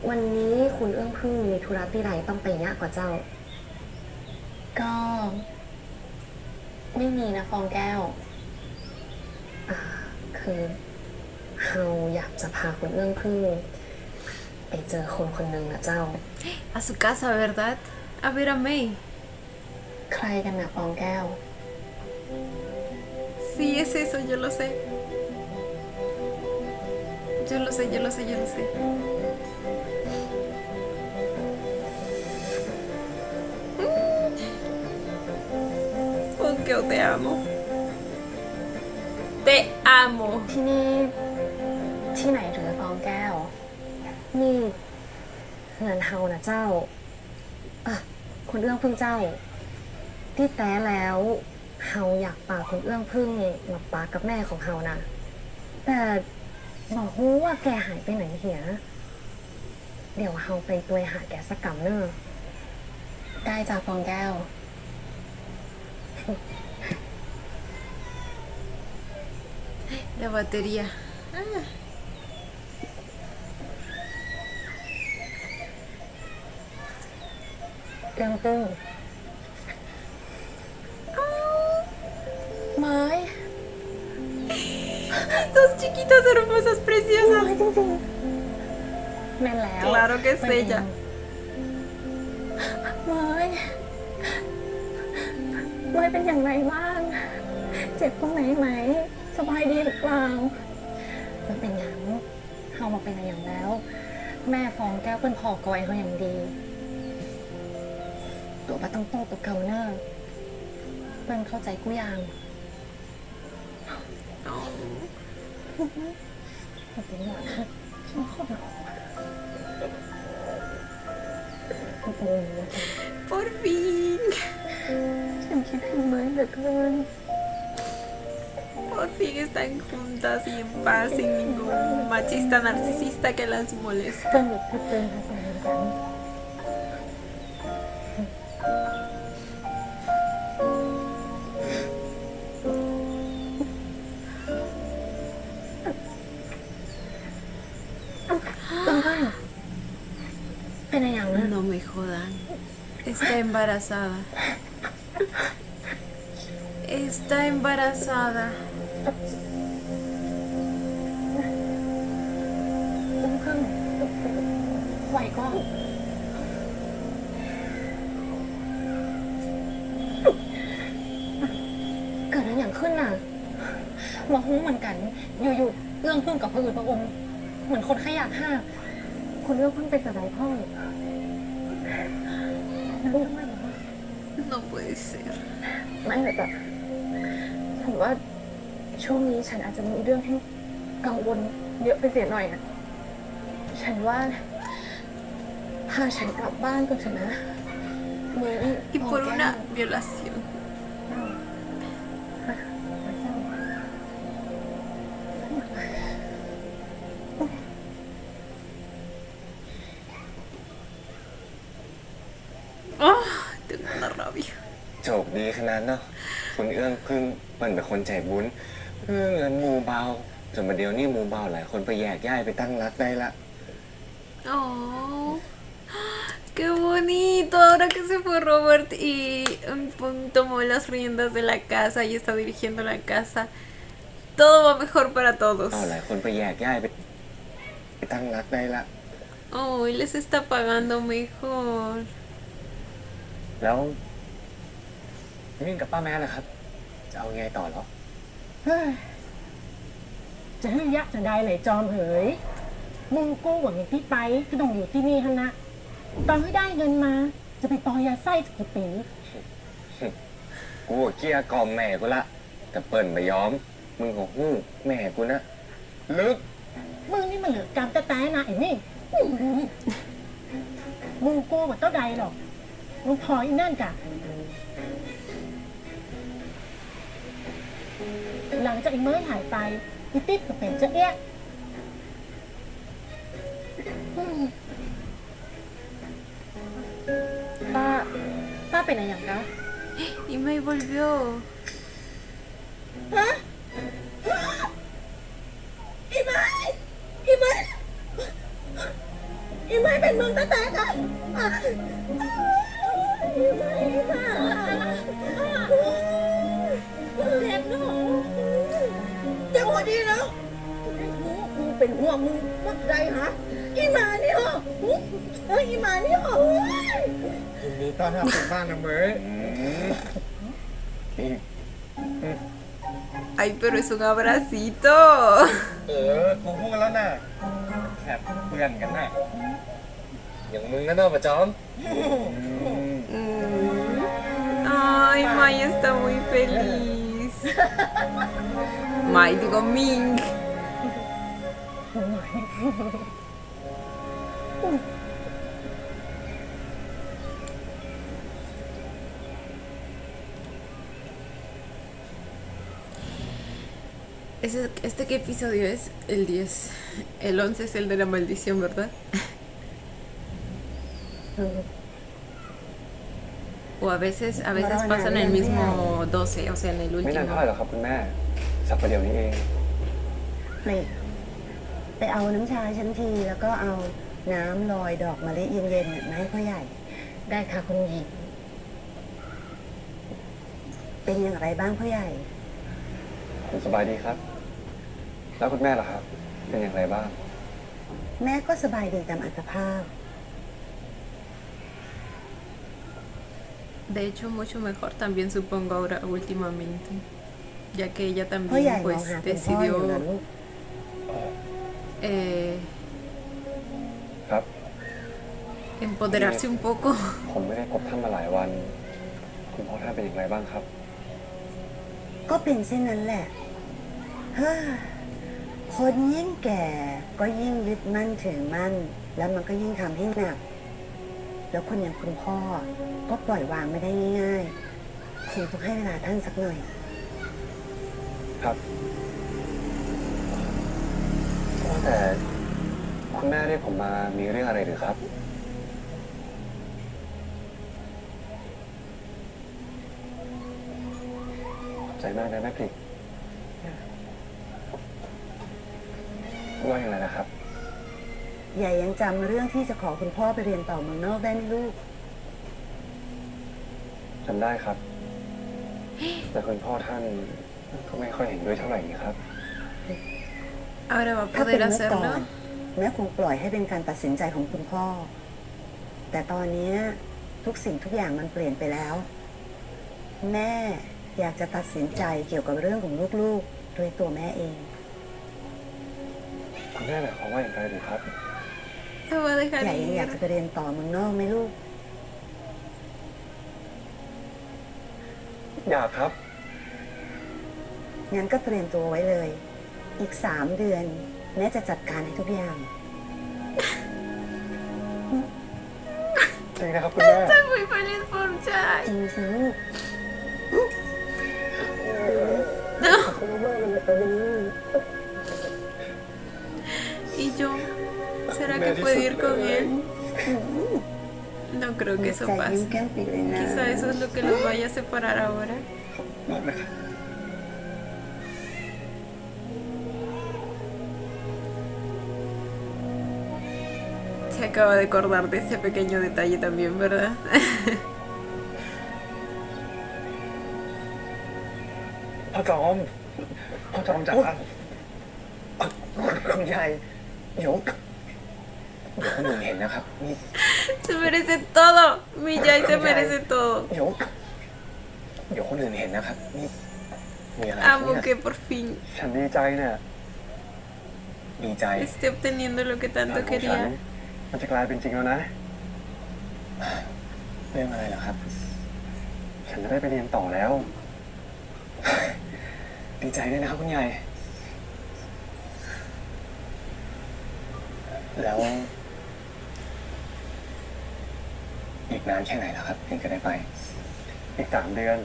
วันนี้คุณเอื้องพึ่งมีธุระที่ใดต้องไปยะกว่าเจ้า ก็ ไม่มีนะฟองแก้ว คือเฮาอยากจะพาคุณเอื้องพึ่งไปเจอคนคนหนึ่งนะเจ้า A su casa, ¿verdad? A ver a May. ใครกันนะฟองแก้ว Sí, es eso, yo lo sé. Yo lo sé, yo lo sé, yo lo sé. Porque te amo. Te amo. ที่นี่ที่ไหนหรือฟองแก้ว นี่เงินเฮานะเจ้าคุณเอื้องพึ่งเจ้า ที่แต้แล้วเฮาอยากปาคุณเอื้องพึ่งมาปากับแม่ของเฮานะแต่บอกฮู้ว่าแกหายไปไหนเหียเดี๋ยวเฮาไปตัวยหาแกสักกำเนอะ ได้จากฟองแก้ว La batería. เอื้องพึ่ง ไม้ Dos chiquitas hermosas, preciosas. แม่นแล้ว Claro que es ella. ไม้ไม้เป็นอย่างไรบ้าง เจ็บตรงไหนไหม สบายดีหรือเปล่า มันเป็นหยัง เฮามาเป็นอะไรอย่างแล้ว แม่ฟองแก้วเปิ้นพอกอยเขาอย่างดี ตัวปะต้องโตตัวเก่าเนอะเปิ้นเข้าใจกูยัง เป็นหยัง Por fin. ฉันคิดถึงไม้เหลือเกิน Por fin están juntas y en paz sin ningún machista narcisista que las moleste. เปิ้นแบบเปิ้นภาษาเหมือนกัน เป็นอะไรอย่างนะ No me jodan. Está embarazada. Está embarazada. อุ้มครึ่งไหวก็ เกิดอะไรอย่างขึ้นน่ะ มาหุ้งเหมือนกัน อยู่ๆเรื่องพึ่งกับพระอืดพระองค์ เหมือนคนขยะห้า คุณเอื้องพึ่งเป็นสะใภ้พ่อ No puede ser. ไม่หรอกจ้ะผมว่าช่วงนี้ฉันอาจจะมีเรื่องให้กังวลเยอะไปเสียหน่อยอ่ะ ฉันว่า พาฉันกลับบ้านก่อนเถอะนะมือ Y por una violación. Oh, tengo una rabia. โชคดีขนาดเนาะคุณเอื้องพึ่งเปิ้นเป็นคนใจบุญเงินหมูเบาจนมาเดียวนี่หมูเบาหลายคนไปแยกย้ายไปตั้งรักได้ละ Oh, qué bonito. Ahora que se fue Robert y tomó las riendas de la casa y está dirigiendo la casa, todo va mejor para todos. หลายคนไปแยกย้ายไปตั้งรักได้ละ Oh, y les está pagando mejor. แล้วมิ่งกับป้าแม่ล่ะครับ จะเอาไงต่อเหรอ เฮ้ยจะให้ยักษ์จะได้ไหนจอมเหยมึงกู้หวังอย่างที่ไปก็ต้องอยู่ที่นี่ฮะนะตอนให้ได้เงินมา จะไปต่อยาไส้สักกี่ปี กูเกลียกล่อมแม่กูละแต่เปิ้นไม่ยอมมึงของหู้แม่กูนะลึก มึงนี่มันเหลือกรรมแต่นะไอ้นี่มึงกู้ว่าเท่าใดหรอกมึงพออีนั่นกะหลังจากไอ้เมื่อหายไปอีติ๊บก็เป็นเจ๊ะป้าเป็นอะไรอย่างคะ Y me volvió. อีไม้เป็นมึงตั้งแต่กันอีไม้เจ็บเนาะเจ็บหัวดีแล้วมึงเป็นห่วงมึงมักใจฮะอีหมานี่เหรออีหมานี่เหรอ มีต้อนรับถึงบ้านนะเมย์ Ay, pero es un abracito. กูพูดแล้วนะแอบเพื่อนกันนะอย่างมึงก็เนอะประจอม Ay, Mai está muy feliz. Mai, digo Ming. ¿Qué episodio es? El 10. El 11 es el de la maldición, ¿verdad? O a veces pasan el mismo 12, o sea, en el ไม่นาน último. เท่าไหร่หรอกครับคุณแม่ สักประเดี๋ยวนี้เอง นี่ไปเอาน้ำชาชั้นทีแล้วก็เอาน้ำลอยดอกมะลิเย็นๆมาให้พ่อใหญ่ ได้ค่ะคุณหญิง เป็นอย่างไรบ้างพ่อใหญ่ ผมสบายดีครับ แล้วคุณแม่ล่ะครับ เป็นอย่างไรบ้าง แม่ก็สบายดีตามอัตภาพ De hecho, mucho mejor también supongo ahora últimamente, ya que ella พ่อใหญ่ también มอง pues หาคุณพ่ออยู่นะ decidió ลูก ครับ empoderarse un poco. ผมไม่ได้พบท่านมาหลายวัน คุณพ่อท่านเป็นอย่างไรบ้างครับ ก็เป็นเช่นนั้นแหละเฮ้อคนยิ่งแก่ก็ยิ่งยึดมั่นถือมั่น แล้วมันก็ยิ่งทำให้หนัก แล้วคนอย่างคุณพ่อก็ปล่อยวางไม่ได้ง่ายๆคงต้องให้เวลาท่านสักหน่อย ครับว่าแต่คุณแม่เรียกผมมามีเรื่องอะไรหรือครับ ขอบใจมากนะแม่พริกว่าอย่างไรนะครับ ใหญ่ยังจำเรื่องที่จะขอคุณพ่อไปเรียนต่อเมืองนอกได้ไหมลูก จำได้ครับ แต่คุณพ่อท่านก็ไม่ค่อยเห็นด้วยเท่าไหร่นี่ครับ Ahora va a ถ้าเป็น poder เมื่อก่อน hacerlo. แม่คงปล่อยให้เป็นการตัดสินใจของคุณพ่อ แต่ตอนนี้ทุกสิ่งทุกอย่างมันเปลี่ยนไปแล้ว แม่อยากจะตัดสินใจเกี่ยวกับเรื่องของลูกๆด้วยตัวแม่เอง คุณแม่หมายความว่าอย่างไรหรือครับ Te va a dejar ใหญ่ยังอยาก ir. จะไปเรียนต่อเมืองนอกไหมลูก อยากครับ งั้นก็เตรียมตัวไว้เลย อีก 3 เดือน แม่จะจัดการให้ทุกอย่าง ริงนะครับคุณแม่ Estoy muy feliz por Jack. จริงสิลูก No. ¿Y yo? ¿Será que puedo ir con él? No creo que eso ใจ pase. ยิ้มแก้มปิดเลยนะ Quizá eso es lo que los vaya a separar ahora. Se acaba de acordar de ese pequeño detalle también, ¿verdad? พ่อจอมจ๋าคุณยายเดี๋ยวคนอื่นเห็นนะครับนี่ Se merece todo. Mi Jai se merece todo. เดี๋ยวคนอื่นเห็นนะครับนี่มีอะไร Amo เนี่ย que por fin ฉันดีใจเนี่ย ดีใจ esté obteniendo lo que ฝัน tanto ของฉัน quería. มันจะกลายเป็นจริงแล้วนะ เรื่องอะไรเหรอครับ ฉันจะได้ไปเรียนต่อแล้ว ดีใจด้วยนะครับคุณยายแล้วอีกนานแค่ไหนแล้วครับถึงจะได้ไป อีก3 เดือน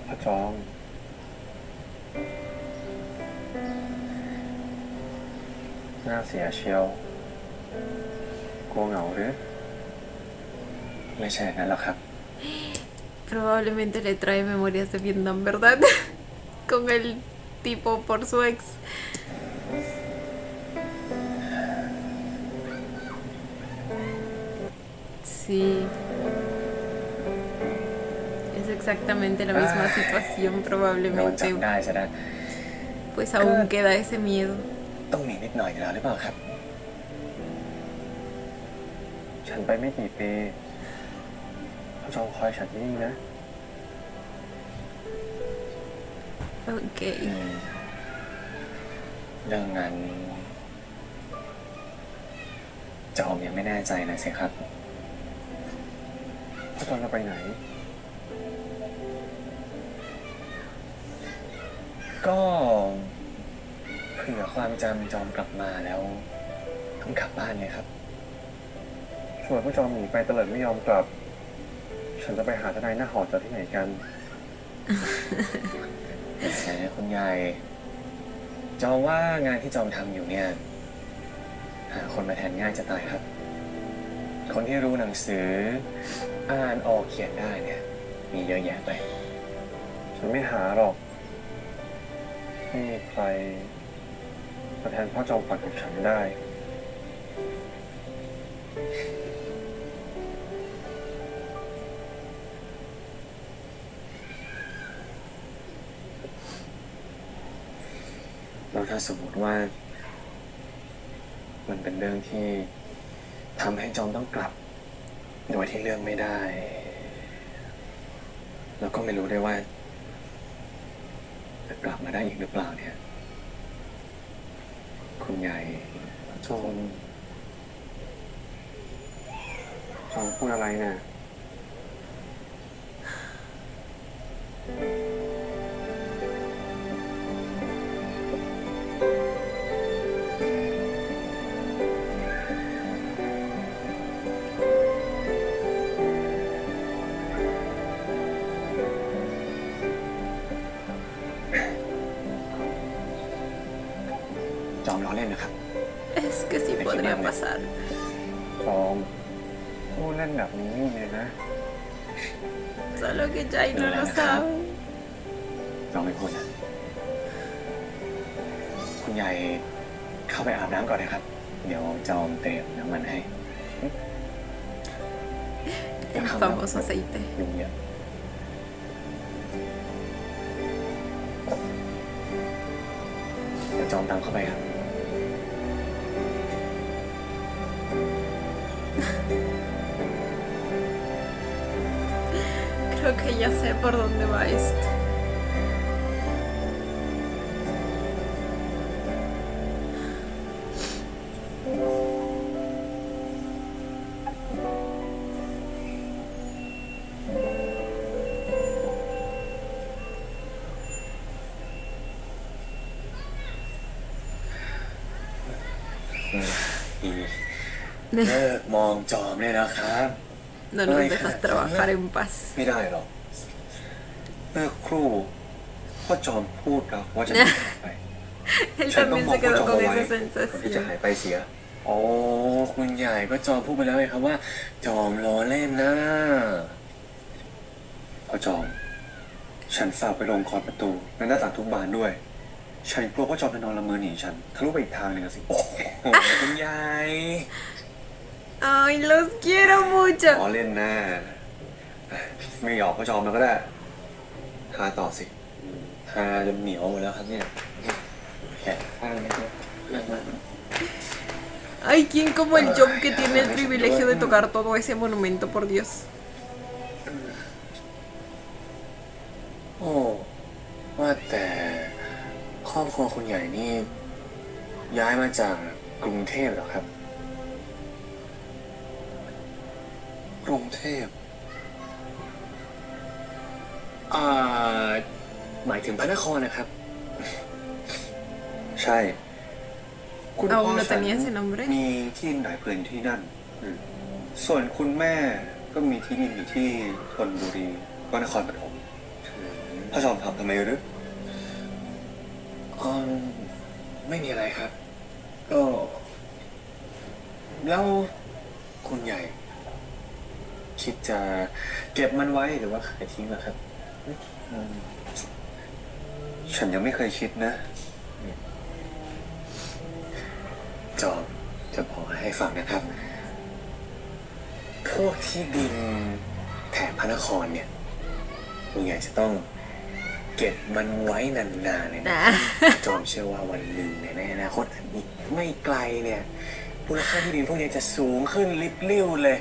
พ่อจอม น่าเสียเชียว กลัวเหงาหรือ ไม่ใช่อย่างนั้นหรอกครับ Probablemente le trae memorias de Vietnam, ¿verdad? Con el tipo por su ex. Sí. Es exactamente la misma situación, โดนจับ probablemente. ได้ซะนะ Pues aún queda ese miedo. ต้องมีนิดหน่อยอยู่แล้วหรือเปล่าครับ ฉันไปไม่กี่ปี พ่อจอมคอยฉันที่นี่นะ Ok. เรื่องนั้นจอมยังไม่แน่ใจนะสิครับ พ่อจอมจะไปไหน ก็เผื่อความจำจอมกลับมาแล้วต้องกลับบ้านไงครับ ส่วนพ่อจอมหนีไปเตลิดไม่ยอมกลับ ฉันจะไปหาทนายหน้าหอจากที่ไหนกัน แหมคุณยายจอมว่างานที่จอมทำอยู่เนี่ย หาคนมาแทนง่ายจะตายครับ คนที่รู้หนังสืออ่านออกเขียนได้เนี่ย มีเยอะแยะไป ฉันไม่หาหรอกไม่มีใครมาแทนพ่อจอมขวัญของฉันได้ แล้วถ้าสมมติว่า มันเป็นเรื่องที่ทำให้จอมต้องกลับ โดยที่เลือกไม่ได้ แล้วก็ไม่รู้ด้วยว่าจะกลับมาได้อีกหรือเปล่าเนี่ย คุณยาย จอมพูดอะไรเนี่ย จอมล้อเล่นนะครับ Es que sí podría pasar. จอมพูดเล่นแบบนี้นี่เลยนะ Solo que Jai no lo sabe. จอมไม่พูดนะ คุณยายเข้าไปอาบน้ำก่อนนะครับ เดี๋ยวจอมเตรียมน้ำมันให้ El famoso aceite. ยุ่งเยอะเดี๋ยวจอมตามเข้าไปครับ Creo que ya sé por dónde va esto. เลิกมองจอมเลยนะครับ No nos dejas trabajar en paz. ไม่ได้หรอกเมื่อครู่พ่อจอมพูดแล้วว่าจะไม่หายไป Él ฉันต้อง también บอก se พ่อ quedó จอม con เอาไว้ esa ก่อนที่จะ sensación. หายไปเสียอ๋อคุณใหญ่ก็จอมพูดไปแล้วไงครับว่า จอมล้อเล่นนะพ่อจอม ฉันฝากไปลงคอนประตูและหน้าต่างทุกบานด้วย ฉันกลัวพ่อจอมจะนอนละเมอหนีฉันทะลุไปอีกทางหนึ่งอะสิโอ้โหคุณใหญ่ Ay, los quiero mucho. ล้อเล่นนะไม่หยอกพ่อจอมแล้วก็ได้ทาต่อสิทาจนเหนียวหมดแล้วครับเนี่ยแขนข้างนี้ Ay, ¿quién como el Job que tiene el privilegio de tocar todo ese monumento, por Dios? โอ้ว่าแต่ครอบครัวคุณใหญ่นี่ย้ายมาจากกรุงเทพเหรอครับกรุงเทพหมายถึงพระนครนะครับ ใช่คุณพ่อ Aún no ฉัน tenía ese nombre. มีที่ดินหลายพื้นที่นั่นส่วนคุณแม่ก็มีที่ดินอยู่ที่ธนบุรีก็นครปฐมพ่อจอมถามทำไมหรือไม่มีอะไรครับ ก็ แล้วคุณใหญ่ คิดจะเก็บมันไว้หรือว่าขายทิ้งเหรอครับฉันยังไม่เคยคิดนะจอมจะบอกให้ฟังนะครับ พวกที่ดินแถบพระนครเนี่ยคุณใหญ่จะต้องเก็บมันไว้นานๆเลยนะจอมเชื่อว่าวันหนึ่งในอนาคตอันอีกไม่ไกลเนี่ยมูลค่าที่ดินพวกนี้จะสูงขึ้นลิบลิ่วเลย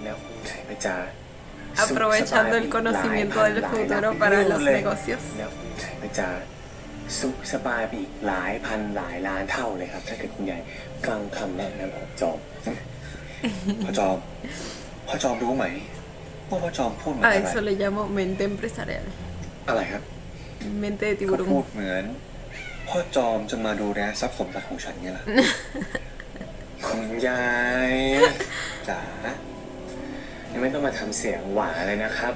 แล้วคุณใหญ่ก็จะ Aprovechando el conocimiento del futuro para los negocios. แล้วคุณใหญ่ก็จะสุขสบายไปอีกหลายพันหลายล้านเท่าเลยครับถ้าเกิดคุณใหญ่ฟังคำแนะนำของจอม พ่อจอมรู้ไหมว่าพ่อจอมพูดเหมือน A อะไร eso le llamo mente empresarial. อะไรครับ Mente de เขาพูด tiburón. เหมือนพ่อจอมจะมาดูแลทรัพย์สมบัติของฉันไงล่ะ คุณยายจ๋ายังไม่ต้องมาทำเสียงหวานเลยนะครับ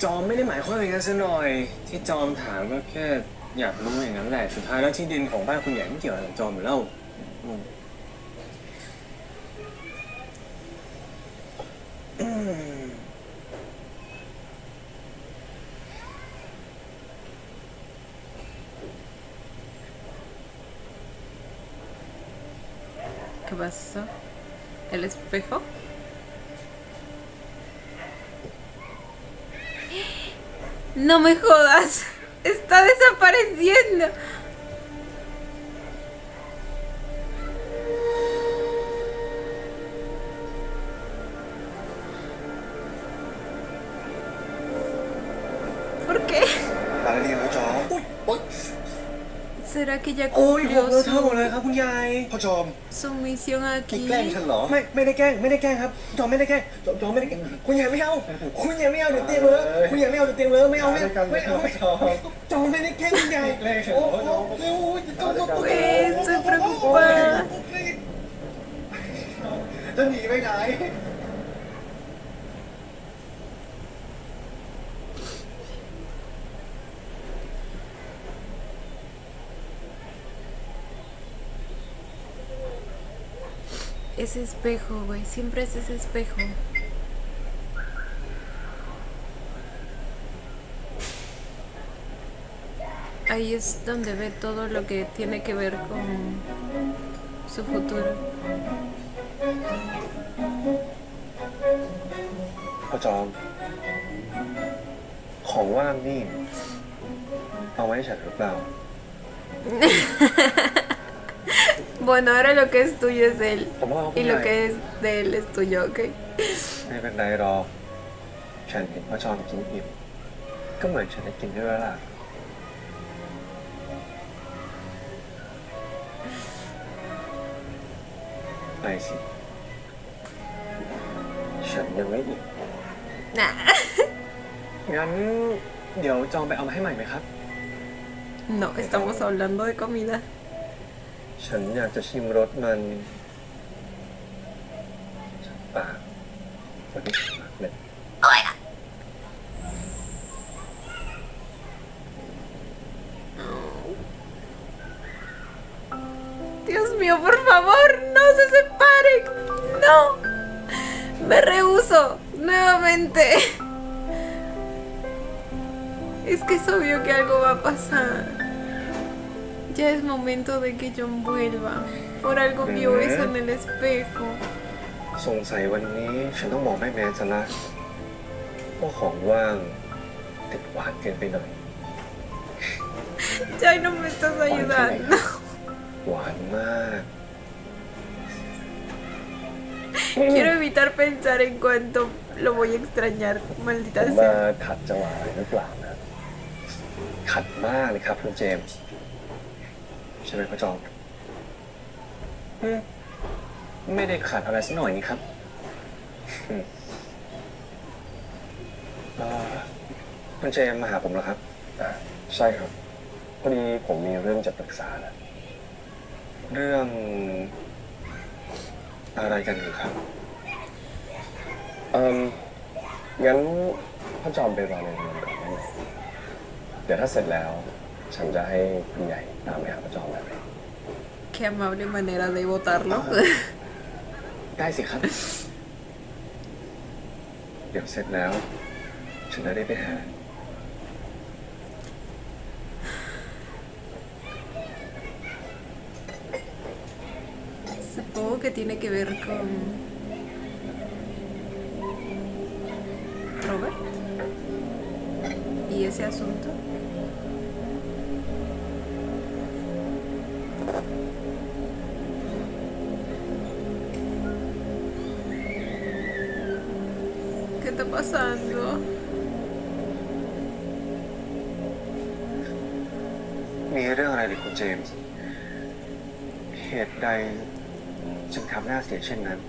จอมไม่ได้หมายความอย่างนั้นซะหน่อย ที่จอมถามก็แค่อยากรู้อย่างนั้นแหละสุดท้ายแล้วที่ดินของบ้านคุณใหญ่ไม่เกี่ยวอะไรกับจอมอยู่แล้ว¿Qué pasó? ¿El espejo? No me jodas. Está desapareciendo. ¿Por qué? ตาลีแล้วจอมอุ๊ย ¿Será que ya โอ้ยผม cumplió เลอะเทอะหมดเลยครับคุณยายพ่อจอม su misión แก aquí? ล้งฉันเหรอไม่ได้แกล้งครับจอมไม่ได้แกล้งจอมไม่ได้แกล้งคุณใหญ่ไม่เอาคุณใหญ่ไม่เอาเดี๋ยวเตียงเลอะคุณใหญ่ไม่เอาเดี๋ยวเตียงเลอะไม่เอาจอมไม่ได้แกล้งคุณใหญ่โอ้โหจอม Pues, estoy preocupada. จะหนีไปไหน Ese espejo, güey. Siempre es ese espejo. Ahí es donde ve todo lo que tiene que ver con su futuro. พ่อจอม ของว่างนี่ เอาไว้ให้ฉันหรือเปล่า Bueno, ahora lo que es tuyo es de él. ผมว่าเขา Y lo que es de él es tuyo, ¿ok? ไม่เป็นไรหรอกฉันเห็นพ่อจอมกินอิ่มก็เหมือนฉันได้กินด้วยแล้วล่ะไปสิ ฉันยังไม่อิ่ม Nah. งั้นเดี๋ยวจอมไปเอามาให้ใหม่ไหมครับ No, estamos hablando de comida. ฉันอยากจะชิมรสมันปากวันนี้ปากเลย Dios mío, por favor, no se separen. No. Me rehuso nuevamente. Es que es obvio que algo va a pasar. Ya es momento de que John vuelva. Por algo vio eso en el espejo. สงสัยวันนี้ฉันต้องบอกแม่แมนซะละว่าของว่างติดหวานเกินไปหน่อย Ya no me estás ayudando. หวานมาก Quiero evitar pensar en cuánto lo voy a extrañar, ผม maldita มา sea. ขัดจังหวะอะไรหรือเปล่านะ ขัดมากเลยครับคุณเจมส์ใช่ไหมพ่อจอมไม่ได้ขัดอะไรสักหน่อยนี่ครับคุณเจมส์มาหาผมเหรอครับ ใช่ครับ พอดีผมมีเรื่องจะปรึกษานะ เรื่องอะไรกันอยู่ครับ งั้นพ่อจอมไปรอในโรงเรียนก่อนได้ไหมเดี๋ยวถ้าเสร็จแล้ว ฉันจะให้คุณใหญ่ตามไปหาพ่อจอมได้ไหม Qué amable manera de votarlo. ได้สิครับ เดี๋ยวเสร็จแล้ว ฉันจะได้ไปหา Supongo que tiene que ver con Robert y ese asunto. ¿Qué está pasando? มีเรื่องอะไรหรือคุณเจมส์เหตุใดจึงทำหน้าเสียเช่นนั้น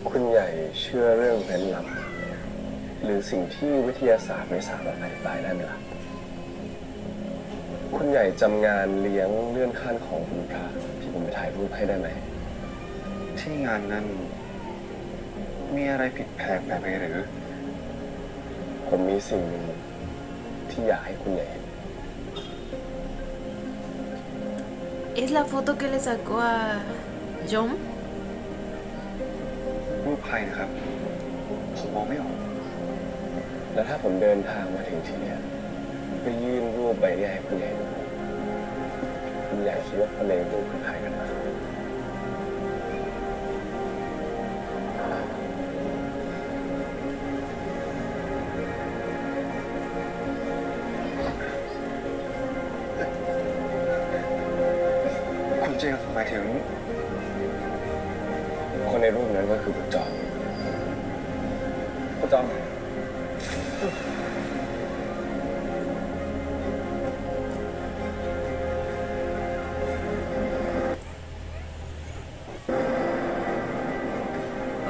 คุณใหญ่เชื่อเรื่องเร้นลับหรือสิ่งที่วิทยาศาสตร์ไม่สามารถอธิบายได้ไหมล่ะ คุณใหญ่จำงานเลี้ยงเลื่อนขั้นของคุณพระที่ผมไปถ่ายรูปให้ได้ไหม ที่งานนั้น มีอะไรผิดแปลกไปหรือ ผมมีสิ่งหนึ่งที่อยากให้คุณใหญ่เห็น ¿Es la foto que le sacó a John? รูปใครนะครับ ผมมองไม่ออก แล้วถ้าผมเดินทางมาถึงที่เนี่ยไปยื่นรูปใบนี้ให้คุณใหญ่ดูคุณใหญ่คิดว่าคนในรูปคือใครกันนะ คุณเจมส์หมายถึง คนในรูปนั้นก็คือคุณจอมคุณจอม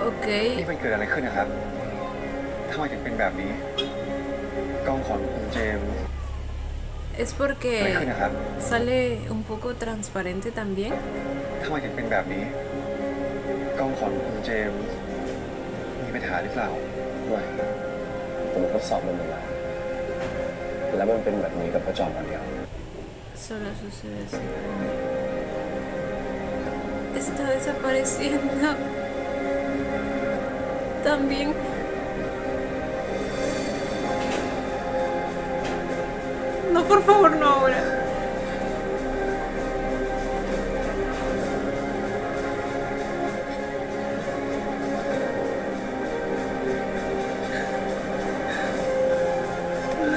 Ok. นี่มันเกิดอะไรขึ้นนะครับทำไมถึงเป็นแบบนี้ กล้องของคุณเจมส์ Es อะไรขึ้น porque นะครับ sale un poco transparente también. ทำไมถึงเป็นแบบนี้ กล้องของคุณเจมส์มีปัญหาหรือเปล่า ไม่ผมทดสอบมันมาแล้วมันเป็นแบบนี้กับประจอมคนเดียว Solo sucede así. Está desapareciendo. También. No, por favor, no ahora.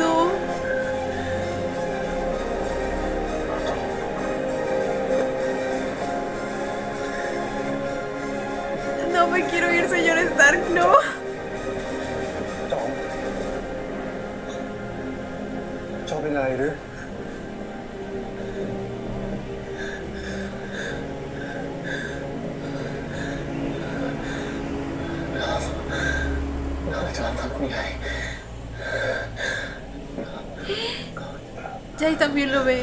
No. No me quiero ir, señor Stark, no. จอม จอมเป็นอะไรหรือจอมครับคุณใหญ่ Jay también lo ve.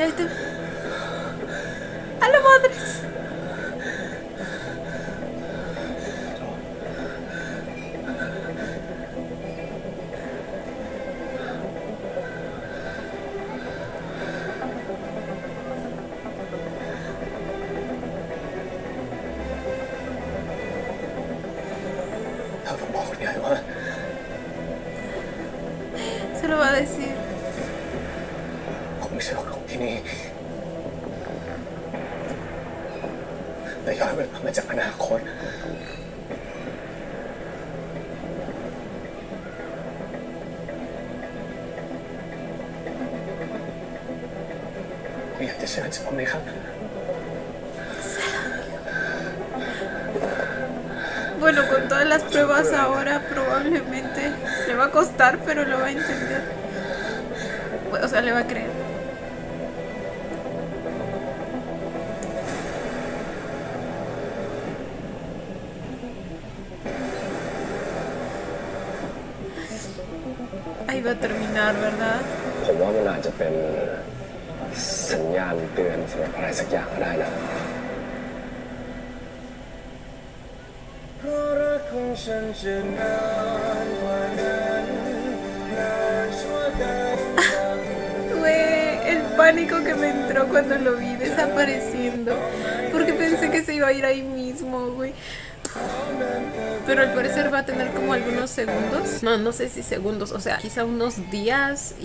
Jai te... ¡A la madres! Se lo va a decir. ผมไม่ใช่คนของที่นี่แต่ย้อนเวลามาจากอนาคตคุณอยากจะเชิญผมไหมครับ Bueno, con todas las pruebas ahora probablemente le va a costar, pero lo va a entender. O sea, le va a creer. Ahí va a terminar, ¿verdad? ผมว่ามันอาจจะเป็นสัญญาณเตือนสำหรับอะไรสักอย่างก็ได้นะ Fue el pánico que me entró cuando lo vi desapareciendo. Porque pensé que se iba a ir ahí mismo, güey. Pero al parecer va a tener como algunos segundos. No sé si segundos, o sea, quizá unos días.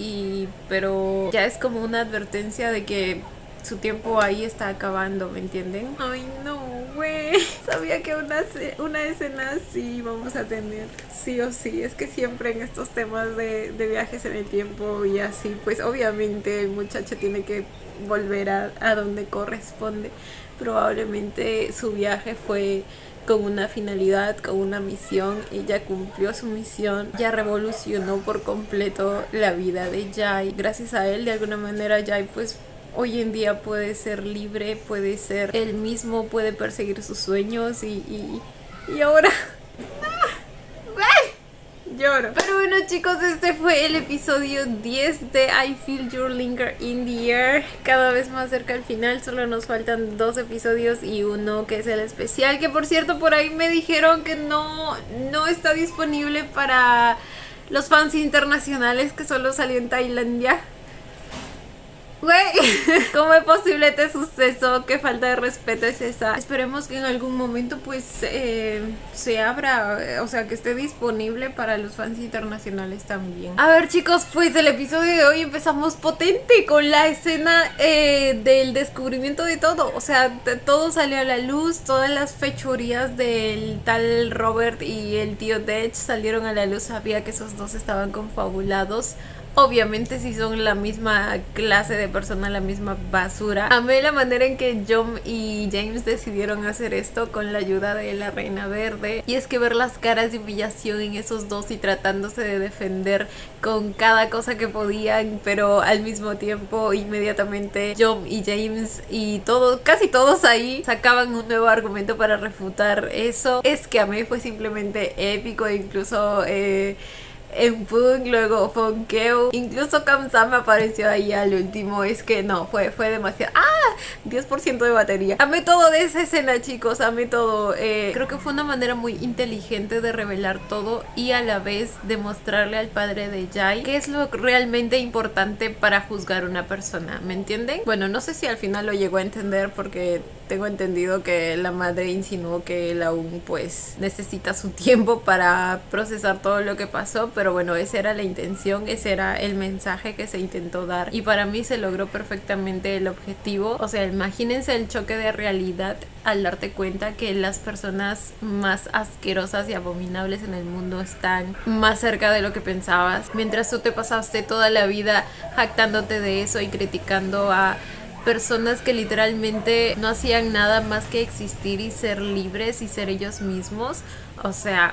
Pero ya es como una advertencia de que su tiempo ahí está acabando, ¿me entienden? Ay, no, güey. Sabía que una escena así vamos a tener, sí o sí. Es que siempre en estos temas de viajes en el tiempo y así, pues obviamente el muchacho tiene que volver a donde corresponde. Probablemente su viaje fue con una finalidad, con una misión. Ella cumplió su misión, ya revolucionó por completo la vida de Jai. Gracias a él, de alguna manera, Jai pues hoy en día puede ser libre, puede ser él mismo, puede perseguir sus sueños y ahora... Lloro. Pero bueno, chicos, este fue el episodio 10 de I Feel Your Linger in the Air. Cada vez más cerca al final. Solo nos faltan 2 episodios y uno que es el especial, que por cierto por ahí me dijeron que no está disponible para los fans internacionales, que solo salió en Tailandia. Güey, ¿cómo es posible este suceso? Qué falta de respeto es esa. Esperemos que en algún momento pues se abra, o sea, que esté disponible para los fans internacionales también. A ver, chicos, pues el episodio de hoy empezamos potente con la escena del descubrimiento de todo. O sea, todo salió a la luz, todas las fechorías del tal Robert y el tío Dech salieron a la luz. Sabía que esos dos estaban confabulados. Obviamente si son la misma clase de persona, la misma basura. Amé la manera en que John y James decidieron hacer esto con la ayuda de la Reina Verde. Y es que ver las caras de humillación en esos dos y tratándose de defender con cada cosa que podían, pero al mismo tiempo inmediatamente John y James y todos, casi todos ahí sacaban un nuevo argumento para refutar eso. Es que a mí fue simplemente épico. E incluso en Pung, luego Fonkeu, incluso Kamsam apareció ahí al último. Es que no, fue demasiado. 10% de batería. Amé todo de esa escena, chicos, amé todo. Creo que fue una manera muy inteligente de revelar todo y a la vez demostrarle al padre de Jai qué es lo realmente importante para juzgar una persona, ¿me entienden? Bueno, no sé si al final lo llegó a entender, porque tengo entendido que la madre insinuó que él aún pues necesita su tiempo para procesar todo lo que pasó, pero bueno, esa era la intención, ese era el mensaje que se intentó dar y para mí se logró perfectamente el objetivo. O sea, imagínense el choque de realidad al darte cuenta que las personas más asquerosas y abominables en el mundo están más cerca de lo que pensabas, mientras tú te pasaste toda la vida jactándote de eso y criticando a personas que literalmente no hacían nada más que existir y ser libres y ser ellos mismos. O sea,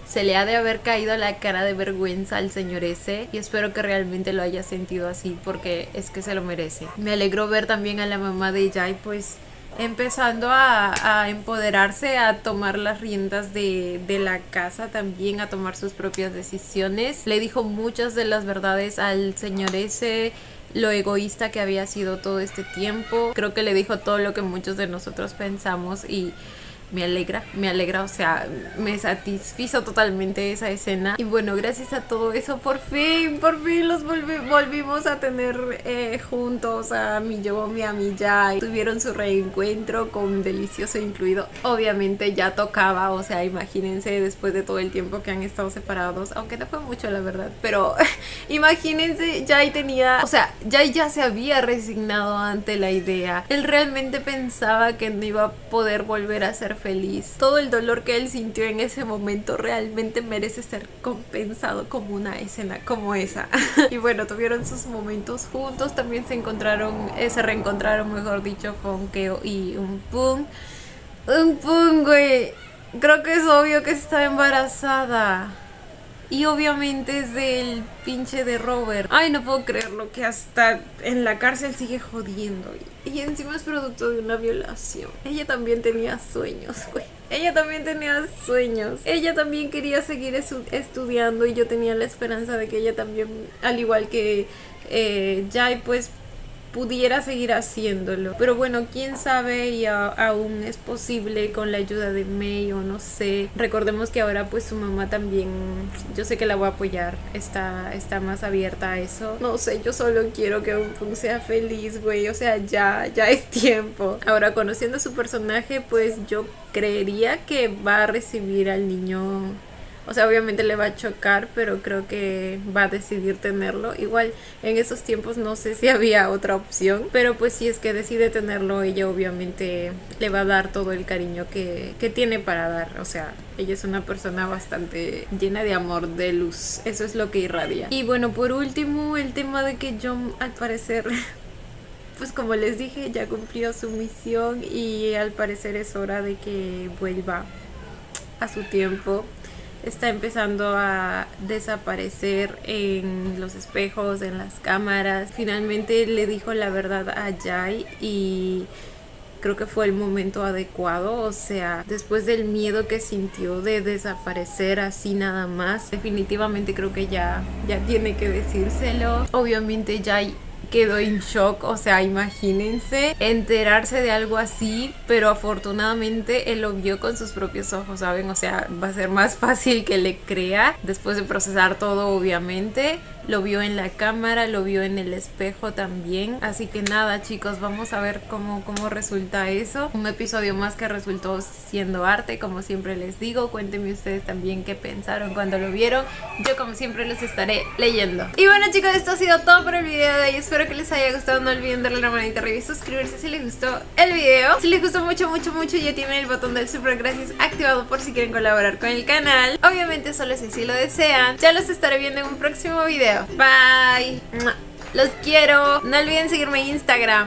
se le ha de haber caído la cara de vergüenza al señor ese y espero que realmente lo haya sentido así, porque es que se lo merece. Me alegró ver también a la mamá de Jai pues empezando a empoderarse, a tomar las riendas de la casa también, a tomar sus propias decisiones. Le dijo muchas de las verdades al señor ese. lo egoísta que había sido todo este tiempo. Creo que le dijo todo lo que muchos de nosotros pensamos y me alegra, o sea, me satisfizo totalmente esa escena. Y bueno, gracias a todo eso, por fin los volvimos a tener juntos, a mi Yomi, a mi Jai. Tuvieron su reencuentro con Delicioso incluido. Obviamente ya tocaba, o sea, imagínense después de todo el tiempo que han estado separados, aunque no fue mucho la verdad, pero imagínense, Jai tenía, o sea, Jai ya se había resignado ante la idea. Él realmente pensaba que no iba a poder volver a ser feliz. Todo el dolor que él sintió en ese momento realmente merece ser compensado como una escena como esa. Y bueno, tuvieron sus momentos juntos, también se reencontraron, mejor dicho, Fonkeo y Unpung, güey. Creo que es obvio que está embarazada. Y obviamente es del pinche de Robert. Ay, no puedo creerlo, que hasta en la cárcel sigue jodiendo. Y encima es producto de una violación. Ella también tenía sueños, güey. Ella también tenía sueños. Ella también quería seguir estudiando y yo tenía la esperanza de que ella también, al igual que Jai, pues pudiera seguir haciéndolo. Pero bueno, quién sabe, y aún es posible con la ayuda de Mei o no sé. Recordemos que ahora pues su mamá también, yo sé que la voy a apoyar, está más abierta a eso. No sé, yo solo quiero que Unpung sea feliz, güey, o sea, ya es tiempo. Ahora, conociendo su personaje, pues yo creería que va a recibir al niño. O sea, obviamente le va a chocar, pero creo que va a decidir tenerlo. Igual en esos tiempos no sé si había otra opción, pero pues si es que decide tenerlo, ella obviamente le va a dar todo el cariño que tiene para dar. O sea, ella es una persona bastante llena de amor, de luz. Eso es lo que irradia. Y bueno, por último, el tema de que John, al parecer, pues como les dije, ya cumplió su misión y al parecer es hora de que vuelva a su tiempo. Está empezando a desaparecer en los espejos, en las cámaras. Finalmente le dijo la verdad a Jai y creo que fue el momento adecuado. O sea, después del miedo que sintió de desaparecer así nada más, definitivamente creo que ya tiene que decírselo. Obviamente Jai quedó en shock, o sea, imagínense enterarse de algo así, pero afortunadamente él lo vio con sus propios ojos, ¿saben? O sea, va a ser más fácil que le crea después de procesar todo, obviamente. Lo vio en la cámara, lo vio en el espejo también. Así que nada, chicos, vamos a ver cómo resulta eso. Un episodio más que resultó siendo arte, como siempre les digo. Cuéntenme ustedes también qué pensaron cuando lo vieron. Yo como siempre les estaré leyendo. Y bueno, chicos, esto ha sido todo por el video de hoy. Espero que les haya gustado. No olviden darle la manita arriba y suscribirse si les gustó el video. Si les gustó mucho, ya tienen el botón del super gracias activado por si quieren colaborar con el canal. Obviamente solo si lo desean. Ya los estaré viendo en un próximo video. Bye. Los quiero. No olviden seguirme en Instagram.